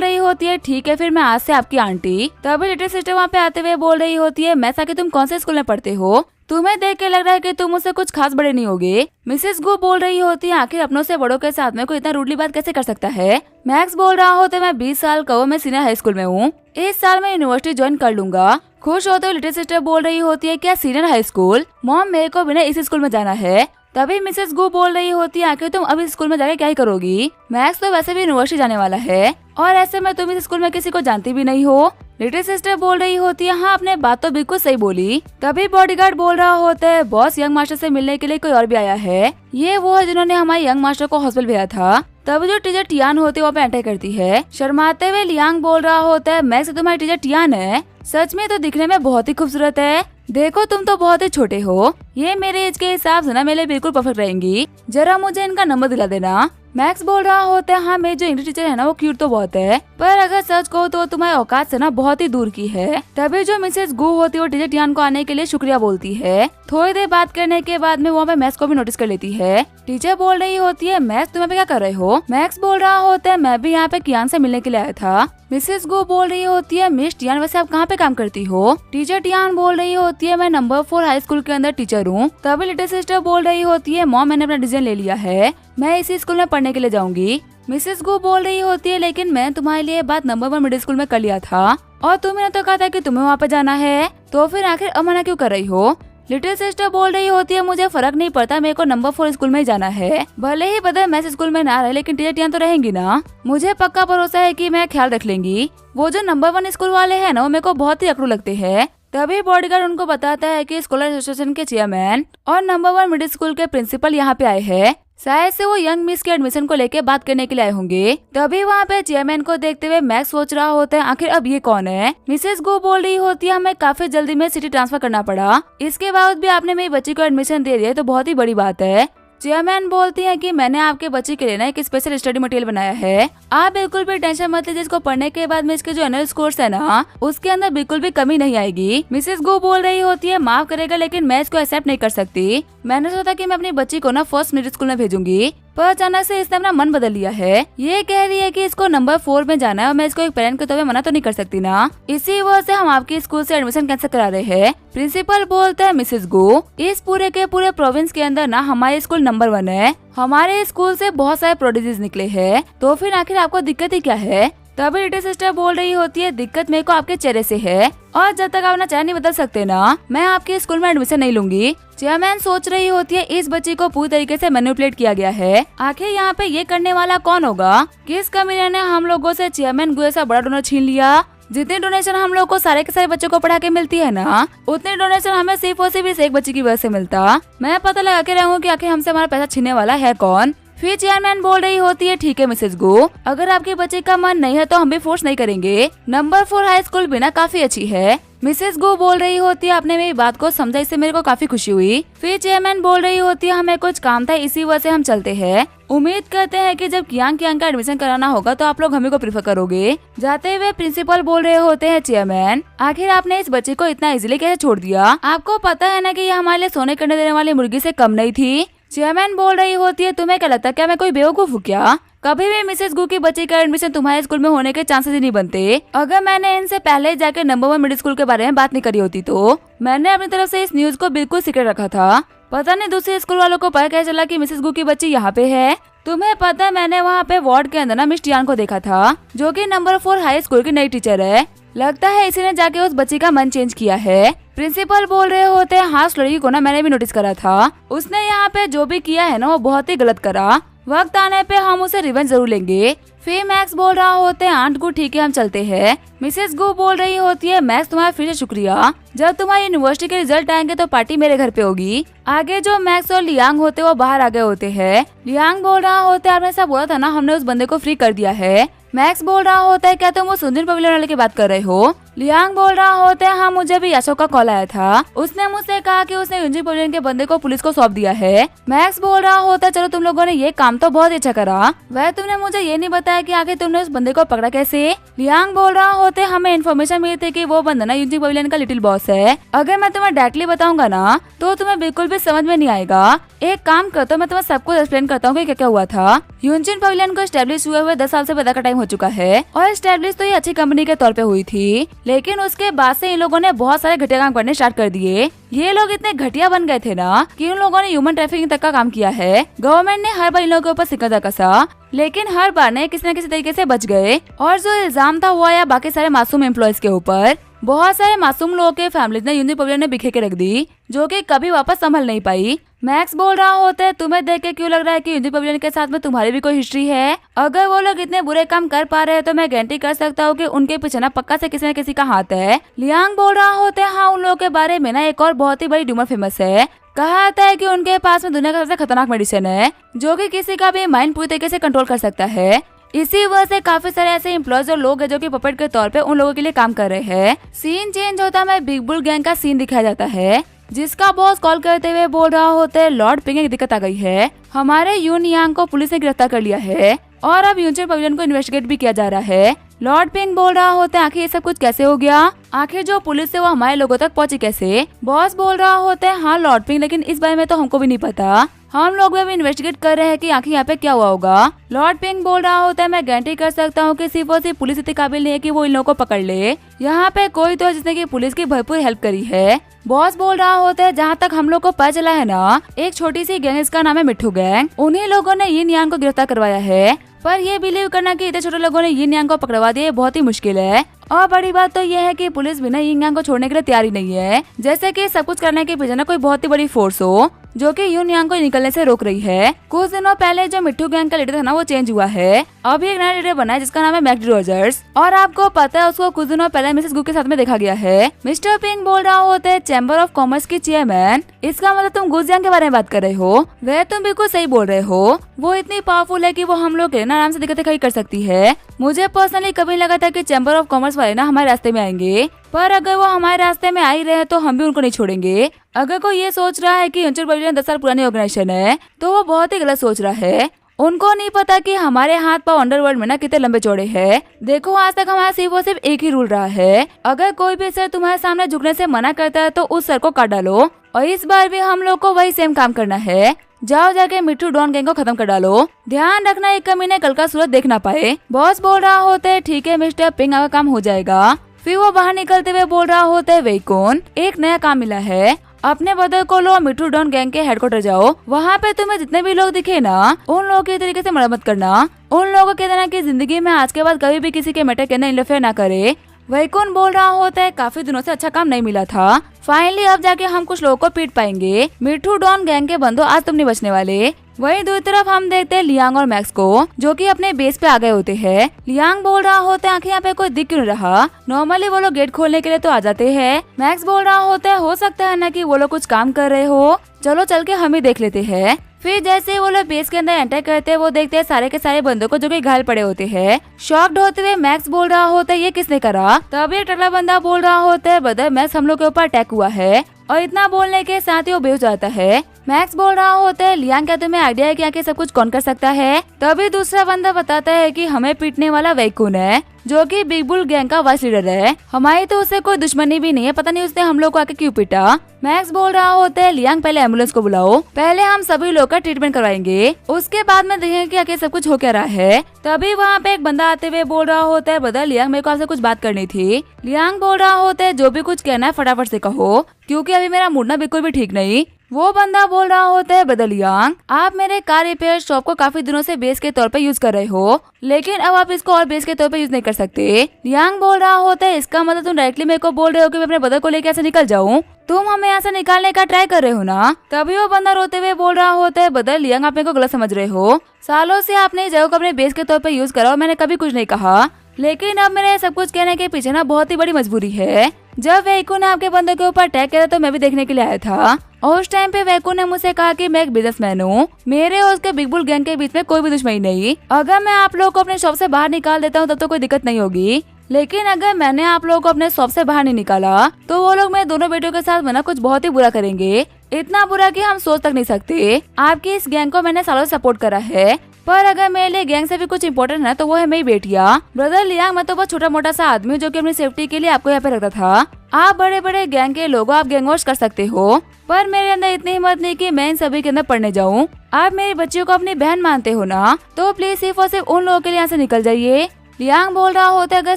रही होती है, ठीक है फिर मैं आज से आपकी आंटी। तभी लिटिल सिस्टर वहाँ पे आते हुए बोल रही होती है, मैं कि तुम कौन से स्कूल में पढ़ते हो, तुम्हें देख के लग रहा है कि तुम मुझसे कुछ खास बड़े नहीं होगे। मिसेस गो बोल रही होती है, आखिर अपनों से बड़ों के साथ में कोई इतना रूडली बात कैसे कर सकता है। मैक्स बोल रहा होता है, मैं 20 साल का हूँ, मैं सीनियर हाई स्कूल में हूँ, इस साल मैं यूनिवर्सिटी ज्वाइन कर लूंगा। खुश होते हुए लिटिल सिस्टर बोल रही होती है, क्या सीनियर हाई स्कूल, मॉम मेरे को भी ना इस स्कूल में जाना है। तभी मिसेस गो बोल रही होती है, आखिर तुम अब इस स्कूल में जाके क्या ही करोगी, मैक्स तो वैसे भी यूनिवर्सिटी जाने वाला है और ऐसे में तुम इस स्कूल में किसी को जानती भी नहीं हो। लिटिल सिस्टर बोल रही होती है, हाँ आपने बात तो बिल्कुल सही बोली। तभी बॉडीगार्ड बोल रहा होता है, बॉस यंग मास्टर से मिलने के लिए कोई और भी आया है, ये वो है जिन्होंने हमारे यंग मास्टर को हॉस्पिटल भेजा था। तभी जो टीचर टियान होती है वो पे एंटर करती है। शर्माते हुए लियांग बोल रहा होता है, मैक्स तुम्हारी टीचर टियान है, सच में तो दिखने में बहुत ही खूबसूरत है, देखो तुम तो बहुत ही छोटे हो, ये मेरे एज के हिसाब से ना मेरे लिए बिल्कुल परफेक्ट रहेंगी, जरा मुझे इनका नंबर दिला देना। मैक्स बोल रहा होता है, हाँ मेरी जो इंग्लिश टीचर है ना वो क्यूट तो बहुत है, पर अगर सच कहो तो तुम्हारे औकात से ना बहुत ही दूर की है। तभी जो मिसेस गू होती है वो टीचर टियान को आने के लिए शुक्रिया बोलती है। थोड़ी देर बात करने के बाद में वहाँ पे मैक्स को भी नोटिस कर लेती है। टीचर बोल रही होती है, मैक्स तुम यहाँ पे क्या कर रहे हो। मैक्स बोल रहा होता है, मैं भी यहाँ पे कियान से मिलने के लिए आया था। मिसेस गो बोल रही होती है, मिस टियान वैसे आप कहाँ पे काम करती हो। टीचर टियान बोल रही होती है, मैं नंबर 4 हाई स्कूल के अंदर टीचर हूँ। तभी लिटिल सिस्टर बोल रही होती है, मॉम मैंने अपना डिसीजन ले लिया है, मैं इसी स्कूल में पढ़ने के लिए जाऊंगी। मिसेस गो बोल रही होती है, लेकिन मैं तुम्हारे लिए बात नंबर 1 मिडिल स्कूल में कर लिया था और तुमने तो कहा था कि तुम्हें वहाँ पे जाना है, तो फिर आखिर अब मना क्यों कर रही हो। लिटिल सिस्टर बोल रही होती है, मुझे फर्क नहीं पड़ता, मेरे को नंबर 4 स्कूल में ही जाना है, भले ही बदल मैं स्कूल में ना रहे लेकिन टीचर टियान तो रहेंगी ना, मुझे पक्का भरोसा है कि मैं ख्याल रख लेंगी। वो जो नंबर 1 स्कूल वाले हैं ना वो मेरे को बहुत ही अकड़ू लगते हैं। तभी बॉडीगार्ड उनको बताता है कि स्कॉलर एसोसिएशन के चेयरमैन और नंबर 1 मिडिल स्कूल के प्रिंसिपल यहाँ पे आए हैं, शायद से वो यंग मिस के एडमिशन को लेके बात करने के लिए आए होंगे। तभी वहाँ पे चेयरमैन को देखते हुए मैक्स सोच रहा होता है, आखिर अब ये कौन है। मिसेस गो बोल रही होती है, हमें काफी जल्दी में सिटी ट्रांसफर करना पड़ा, इसके बावजूद भी आपने मेरी बच्ची को एडमिशन दे दिया तो बहुत ही बड़ी बात है। चेयरमैन बोलती है कि मैंने आपके बच्चे के लिए ना एक स्पेशल स्टडी मटेरियल बनाया है, आप बिल्कुल भी टेंशन मत लीजिए, इसको पढ़ने के बाद में इसके जो एनुअल कोर्स है ना उसके अंदर बिल्कुल भी कमी नहीं आएगी। मिसेस गो बोल रही होती है, माफ करेगा लेकिन मैं इसको एक्सेप्ट नहीं कर सकती, मैंने सोचा कि मैं अपनी बच्ची को ना फर्स्ट मिडिल स्कूल में भेजूंगी, पर अचानक से इसने अपना मन बदल लिया है, ये कह रही है कि इसको नंबर 4 में जाना है और मैं इसको एक पेरेंट के तौर पे मना तो नहीं कर सकती ना, इसी वजह से हम आपके स्कूल से एडमिशन कैंसिल करा रहे हैं। प्रिंसिपल बोलता है, मिसेस गो इस पूरे के पूरे प्रोविंस के अंदर ना हमारे स्कूल नंबर 1 है, हमारे स्कूल से बहुत सारे प्रोडिजीज निकले हैं, तो फिर आखिर आपको दिक्कत ही क्या है। तभी लिटिल सिस्टर बोल रही होती है, दिक्कत मेरे को आपके चेहरे से है और जब तक आप अपना चेहरा नहीं बदल सकते ना मैं आपके स्कूल में एडमिशन नहीं लूंगी। चेयरमैन सोच रही होती है, इस बच्ची को पूरी तरीके से मैनिपुलेट किया गया है, आखिर यहाँ पे ये करने वाला कौन होगा, किस कमीने ने हम लोगों से चेयरमैन गो ऐसा बड़ा डोनर छीन लिया। जितने डोनेशन हम लोग को सारे के सारे बच्चों को पढ़ा के मिलती है ना उतने डोनेशन हमें सिर्फ और सिर्फ एक बच्ची की वजह से मिलता। मैं पता लगा के रहूँ कि आखिर हमसे हमारा पैसा छीनने वाला है कौन। फिर चेयरमैन बोल रही होती है, ठीक है मिसेस गो, अगर आपके बच्चे का मन नहीं है तो हम भी फोर्स नहीं करेंगे। नंबर 4 हाई स्कूल भी ना काफी अच्छी है। मिसेस गो बोल रही होती है, आपने मेरी बात को समझा, इससे मेरे को काफी खुशी हुई। फिर चेयरमैन बोल रही होती है, हमें कुछ काम था इसी वजह से हम चलते हैं। उम्मीद करते हैं कि जब कियांग का एडमिशन कराना होगा तो आप लोग हमें को प्रेफर करोगे। जाते हुए प्रिंसिपल बोल रहे होते हैं, चेयरमैन आखिर आपने इस बच्चे को इतना इजीली कैसे छोड़ दिया? आपको पता है ना कि ये हमारे लिए सोने करने देने वाली मुर्गी से कम नहीं थी। चेयरमैन बोल रही होती है, तुम्हें क्या लगता है क्या मैं कोई बेवकूफ हूँ क्या? कभी भी मिसेस गू की बच्ची का एडमिशन तुम्हारे स्कूल में होने के चांसेस ही नहीं बनते। अगर मैंने इनसे पहले ही जाकर नंबर 1 मिडिल स्कूल के बारे में बात नहीं करी होती तो मैंने अपनी तरफ से इस न्यूज को बिल्कुल सीक्रेट रखा था। पता नहीं दूसरे स्कूल वालों को पता कैसे चला कि मिसेस गू की बच्ची यहाँ पे है। तुम्हें पता है मैंने वहाँ पे वार्ड के अंदर ना मिस टियान को देखा था, जो कि नंबर 4 हाई स्कूल की नई टीचर है। लगता है इसी ने जाके उस बच्ची का मन चेंज किया है। प्रिंसिपल बोल रहे होते हैं, हाँ उस लड़की को ना मैंने भी नोटिस करा था, उसने यहाँ पे जो भी किया है ना वो बहुत ही गलत करा। वक्त आने पे हम उसे रिवेंज जरूर लेंगे। फिर मैक्स बोल रहा होते हैं, आंट गू ठीक है हम चलते हैं। मिसेस गू बोल रही होती है, मैक्स तुम्हारा फिर से शुक्रिया, जब तुम्हारी यूनिवर्सिटी के रिजल्ट आएंगे तो पार्टी मेरे घर पे होगी। आगे जो मैक्स और लियांग होते वो बाहर आ गए होते हैं। लियांग बोल रहा होता है, आपने ऐसा बोला था ना हमने उस बंदे को फ्री कर दिया है। मैक्स बोल रहा होता है, क्या तुम वो सुंदर पवेलियन वाले की बात कर रहे हो? लियांग बोल रहा होता है, हाँ मुझे भी याशो का कॉल आया था, उसने मुझसे कहा कि उसने यूनियन पवेलियन के बंदे को पुलिस को सौंप दिया है। मैक्स बोल रहा होता है, चलो तुम लोगों ने ये काम तो बहुत अच्छा करा, वह तुमने मुझे ये नहीं बताया कि आखिर तुमने उस बंदे को पकड़ा कैसे? लियांग बोल रहा होते, हमें इन्फॉर्मेशन मिली थी कि वो बंदा ना यूनियन पवेलियन का लिटिल बॉस है। अगर मैं तुम्हें डायरेक्टली बताऊंगा ना तो तुम्हें बिल्कुल भी समझ में नहीं आएगा। एक काम करता हूँ, मैं तुम्हें सब कुछ एक्सप्लेन करता हूँ कि क्या क्या हुआ था। यूनियन पवेलियन को एस्टेब्लिश हुए 10 साल से ज्यादा का टाइम हो चुका है और एस्टेब्लिश तो ये अच्छी कंपनी के तौर पे हुई थी, लेकिन उसके बाद से इन लोगों ने बहुत सारे घटिया काम करने स्टार्ट कर दिए। ये लोग इतने घटिया बन गए थे ना कि उन लोगों ने ह्यूमन ट्रैफिकिंग तक का काम किया है। गवर्नमेंट ने हर बार इन लोगों के ऊपर सिकंजा कसा, लेकिन हर बार ने किसी न किसी तरीके से बच गए। और जो इल्जाम था वो आया बाकी सारे मासूम एम्प्लॉयज के ऊपर। बहुत सारे मासूम लोगों के फैमिलीज ने यूनियन पवेलियन में बिखेर के रख दी, जो कि कभी वापस संभल नहीं पाई। मैक्स बोल रहा होता है, तुम्हें देख के क्यों लग रहा है कि यूनियन पवेलियन के साथ में तुम्हारी भी कोई हिस्ट्री है? अगर वो लोग इतने बुरे काम कर पा रहे हैं तो मैं गारंटी कर सकता हूँ कि उनके पीछे ना पक्का से किसी न किसी का हाथ है। लियांग बोल रहा होता है, हाँ उन लोगों के बारे में ना एक और बहुत ही बड़ी ड्यूमर फेमस है। कहा जाता है कि उनके पास में दुनिया का सबसे खतरनाक मेडिसिन है, जो कि किसी का भी माइंड पूरी तरीके से कंट्रोल कर सकता है। इसी वजह से काफी सारे ऐसे एम्प्लॉयज और लोग हैं जो कि पपेट के तौर पे उन लोगों के लिए काम कर रहे हैं। सीन चेंज होता है, बिग बुल गैंग का सीन दिखाया जाता है, जिसका बॉस कॉल करते हुए बोल रहा होता है, लॉर्ड पिंग एक दिक्कत आ गई है, हमारे यून यांग को पुलिस ने गिरफ्तार कर लिया है और अब यूनियन पवेलियन को इन्वेस्टिगेट भी किया जा रहा है। लॉर्ड पिंग बोल रहा होता है, आखिर ये सब कुछ कैसे हो गया? आखिर जो पुलिस है वो हमारे लोगों तक पहुंची कैसे? बॉस बोल रहा होता है, हाँ लॉर्ड पिंग, लेकिन इस बारे में तो हमको भी नहीं पता, हम लोग भी इन्वेस्टिगेट कर रहे हैं कि आखिर यहाँ पे क्या हुआ होगा। लॉर्ड पिंग बोल रहा होता है, मैं गारंटी कर सकता हूँ कि सिर्फ और सिर्फ पुलिस इतनी काबिल नहीं है कि वो इन लोगों को पकड़ ले। यहाँ पे कोई तो है जिसने की पुलिस की भरपूर हेल्प करी है। बॉस बोल रहा होता है, जहाँ तक हम लोग को पता चला है ना, एक छोटी सी गैंग, इसका नाम है मिट्ठू गैंग, उन्हीं लोगों ने यिन यांग को गिरफ्तार करवाया है। पर ये बिलीव करना कि इतने छोटे लोगों ने यिन यांग को पकड़वा दिया बहुत ही मुश्किल है। और बड़ी बात तो यह है कि पुलिस बिना यिन यांग को छोड़ने के लिए तैयार ही नहीं है, जैसे कि सब कुछ करने के पीछे ना कोई बहुत ही बड़ी फोर्स हो जो कि यून यांग को निकलने से रोक रही है। कुछ दिनों पहले जो मिट्ठू गैंग का लीडर था ना वो चेंज हुआ है, अभी एक नया लीडर बना है जिसका नाम है मैक्डी रोजर्स, और आपको पता है उसको कुछ दिनों पहले मिसेस गू के साथ में देखा गया है। मिस्टर पिंग बोल रहा होता है, चैम्बर ऑफ कॉमर्स की चेयरमैन, इसका मतलब तुम गुजियांग के बारे में बात कर रहे हो? वह तुम बिल्कुल सही बोल रहे हो, वो इतनी पावरफुल है कि वो हम लोग ना आराम से दिक्कतें खड़ी कर सकती है। मुझे पर्सनली कभी लगा था कि चैम्बर ऑफ कॉमर्स वाले ना हमारे रास्ते में आएंगे, पर अगर वो हमारे रास्ते में आ ही रहे तो हम भी उनको नहीं छोड़ेंगे। अगर कोई ये सोच रहा है कि यूनियन पवेलियन 10 साल पुरानी ऑर्गेनाइजेशन है तो वो बहुत ही गलत सोच रहा है। उनको नहीं पता कि हमारे हाथ पांव अंडरवर्ल्ड में ना कितने लंबे चौड़े हैं। देखो आज तक हमारा सिर्फ और सिर्फ एक ही रूल रहा है, अगर कोई भी सर तुम्हारे सामने झुकने से मना करता है तो उस सर को काट डालो, और इस बार भी हम लोग को वही सेम काम करना है। जाओ जाके मिट्ठू डॉन गैंग को खत्म कर डालो, ध्यान रखना एक कमीने कल का सूरज देख ना पाए। बॉस बोल रहा होता है, ठीक है मिस्टर पिंग, आपका काम हो जाएगा। फिर वो बाहर निकलते हुए बोल रहा होता है, वेकॉन एक नया काम मिला है, अपने बदल को लो, मिट्ठू डॉन गैंग के हेडक्वार्टर जाओ, वहाँ पे तुम्हें जितने भी लोग दिखे ना उन लोगों की तरीके से मरम्मत करना, उन लोगों के देना की जिंदगी में आज के बाद कभी भी किसी के मैटर के अंदर इंटरफेयर ना करे। वैकुन बोल रहा होता है, काफी दिनों से अच्छा काम नहीं मिला था, फाइनली अब जाके हम कुछ लोगों को पीट पाएंगे। मिट्ठू डॉन गैंग के बंदो, आज तुम नहीं बचने वाले। वहीं दूसरी तरफ हम देखते हैं लियांग और मैक्स को, जो कि अपने बेस पे आ गए होते हैं। लियांग बोल रहा होता है, आखिर यहाँ पे कोई दिख क्यों रहा? नॉर्मली वो लोग गेट खोलने के लिए तो आ जाते हैं। मैक्स बोल रहा होता है, हो सकता है ना कि वो लोग कुछ काम कर रहे हो, चलो चल के हम ही देख लेते हैं। फिर जैसे वो लोग बेस के अंदर एंटर करते हैं वो देखते हैं सारे के सारे बंदों को जो कि घायल पड़े होते हैं। शॉक्ड होते हुए मैक्स बोल रहा होता है ये किसने करा। तब एक टकला बंदा बोल रहा होता है ब्रदर मैक्स हम लोग के ऊपर अटैक हुआ है, और इतना बोलने के साथ ही वो बेहोश जाता है। मैक्स बोल रहा होता है लियांग क्या तुम्हें आइडिया है कि आके सब कुछ कौन कर सकता है। तभी दूसरा बंदा बताता है कि हमें पीटने वाला वैकुन है जो कि बिग बुल गैंग का वाइस लीडर है। हमारी तो उससे कोई दुश्मनी भी नहीं है, पता नहीं उसने हम लोग को आके क्यों पीटा। मैक्स बोल रहा होता है लियांग पहले एम्बुलेंस को बुलाओ, पहले हम सभी लोग का ट्रीटमेंट करवाएंगे, उसके बाद में देखेंगे कि आके सब कुछ हो क्या रहा है। तभी वहाँ पे एक बंदा आते हुए बोल रहा होता है ब्रदर लियांग मेरे को आपसे कुछ बात करनी थी। लियांग बोल रहा होता है जो भी कुछ कहना है फटाफट से कहो क्योंकि अभी मेरा मूड ना बिल्कुल भी ठीक नहीं। वो बंदा बोल रहा होता है ब्रदर लियांग आप मेरे कार रिपेयर शॉप को काफी दिनों से बेस के तौर पे यूज कर रहे हो, लेकिन अब आप इसको और बेस के तौर पे यूज नहीं कर सकते। लियांग बोल रहा होता है इसका मतलब तुम डायरेक्टली मेरे को बोल रहे हो कि मैं अपने ब्रदर को लेकर ऐसे निकल जाऊँ, तुम हमें यहाँ से निकालने का ट्राई कर रहे हो ना। तभी वो बंदा रोते हुए बोल रहा होता है ब्रदर लियांग आप मेरे को गलत समझ रहे हो, सालों से आपने इस जगह को अपने बेस के तौर पे यूज करा और मैंने कभी कुछ नहीं कहा, लेकिन अब मेरे सब कुछ कहने के पीछे ना बहुत ही बड़ी मजबूरी है। जब वैकुन ने आपके बंदे के ऊपर अटैक किया तो मैं भी देखने के लिए आया था, और उस टाइम पे वैकुन ने मुझसे कहा कि मैं एक बिजनेसमैन हूँ, मेरे और उसके बिग बुल गैंग के बीच में कोई भी दुश्मनी नहीं, अगर मैं आप लोगों को अपने शॉप से बाहर निकाल देता हूँ तब तो कोई दिक्कत नहीं होगी, लेकिन अगर मैंने आप लोगों को अपने शॉप से बाहर नहीं निकाला तो वो लोग मेरे दोनों बेटों के साथ मना कुछ बहुत ही बुरा करेंगे, इतना बुरा कि हम सोच तक नहीं सकते। आपकी इस गैंग को मैंने सालों सपोर्ट करा है, पर अगर मेरे लिए गैंग से भी कुछ इम्पोर्टेंट है तो वो है मेरी बेटियाँ। ब्रदर लियांग मैं तो बहुत छोटा मोटा सा आदमी हूँ जो कि अपनी सेफ्टी के लिए आपको यहाँ पे रखता था, आप बड़े बड़े गैंग के लोगों आप गैंग वॉश कर सकते हो, पर मेरे अंदर इतनी हिम्मत नहीं कि मैं इन सभी के अंदर पढ़ने जाऊँ। आप मेरी बच्चियों को अपनी बहन मानते हो ना, तो प्लीज सिर्फ और सिर्फ उन लोगों के लिए यहाँ से निकल जाइए। लियांग बोल रहा होता है अगर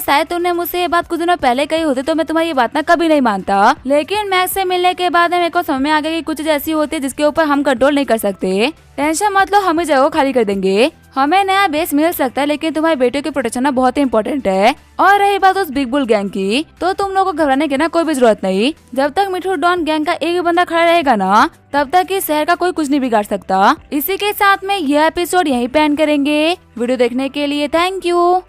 शायद तुमने मुझसे ये बात कुछ दिनों पहले कही होती तो मैं तुम्हारी ये बात ना कभी नहीं मानता, लेकिन मैक्स से मिलने के बाद मेरे को समझ में आ गया कि कुछ चीज ऐसी होती है जिसके ऊपर हम कंट्रोल नहीं कर सकते। टेंशन मत लो हम इस जगह को खाली कर देंगे, हमें नया बेस मिल सकता है, लेकिन तुम्हारे बेटे की प्रोटेक्शन ना बहुत ही इम्पोर्टेंट है। और रही बात उस बिग बुल गैंग की तो तुम लोगों को घबराने की ना कोई भी जरूरत नहीं, जब तक मिठू डॉन गैंग का एक भी बंदा खड़ा रहेगा ना तब तक इस शहर का कोई कुछ नहीं बिगाड़ सकता। इसी के साथ में यह एपिसोड यहीं पे एंड करेंगे। वीडियो देखने के लिए थैंक यू।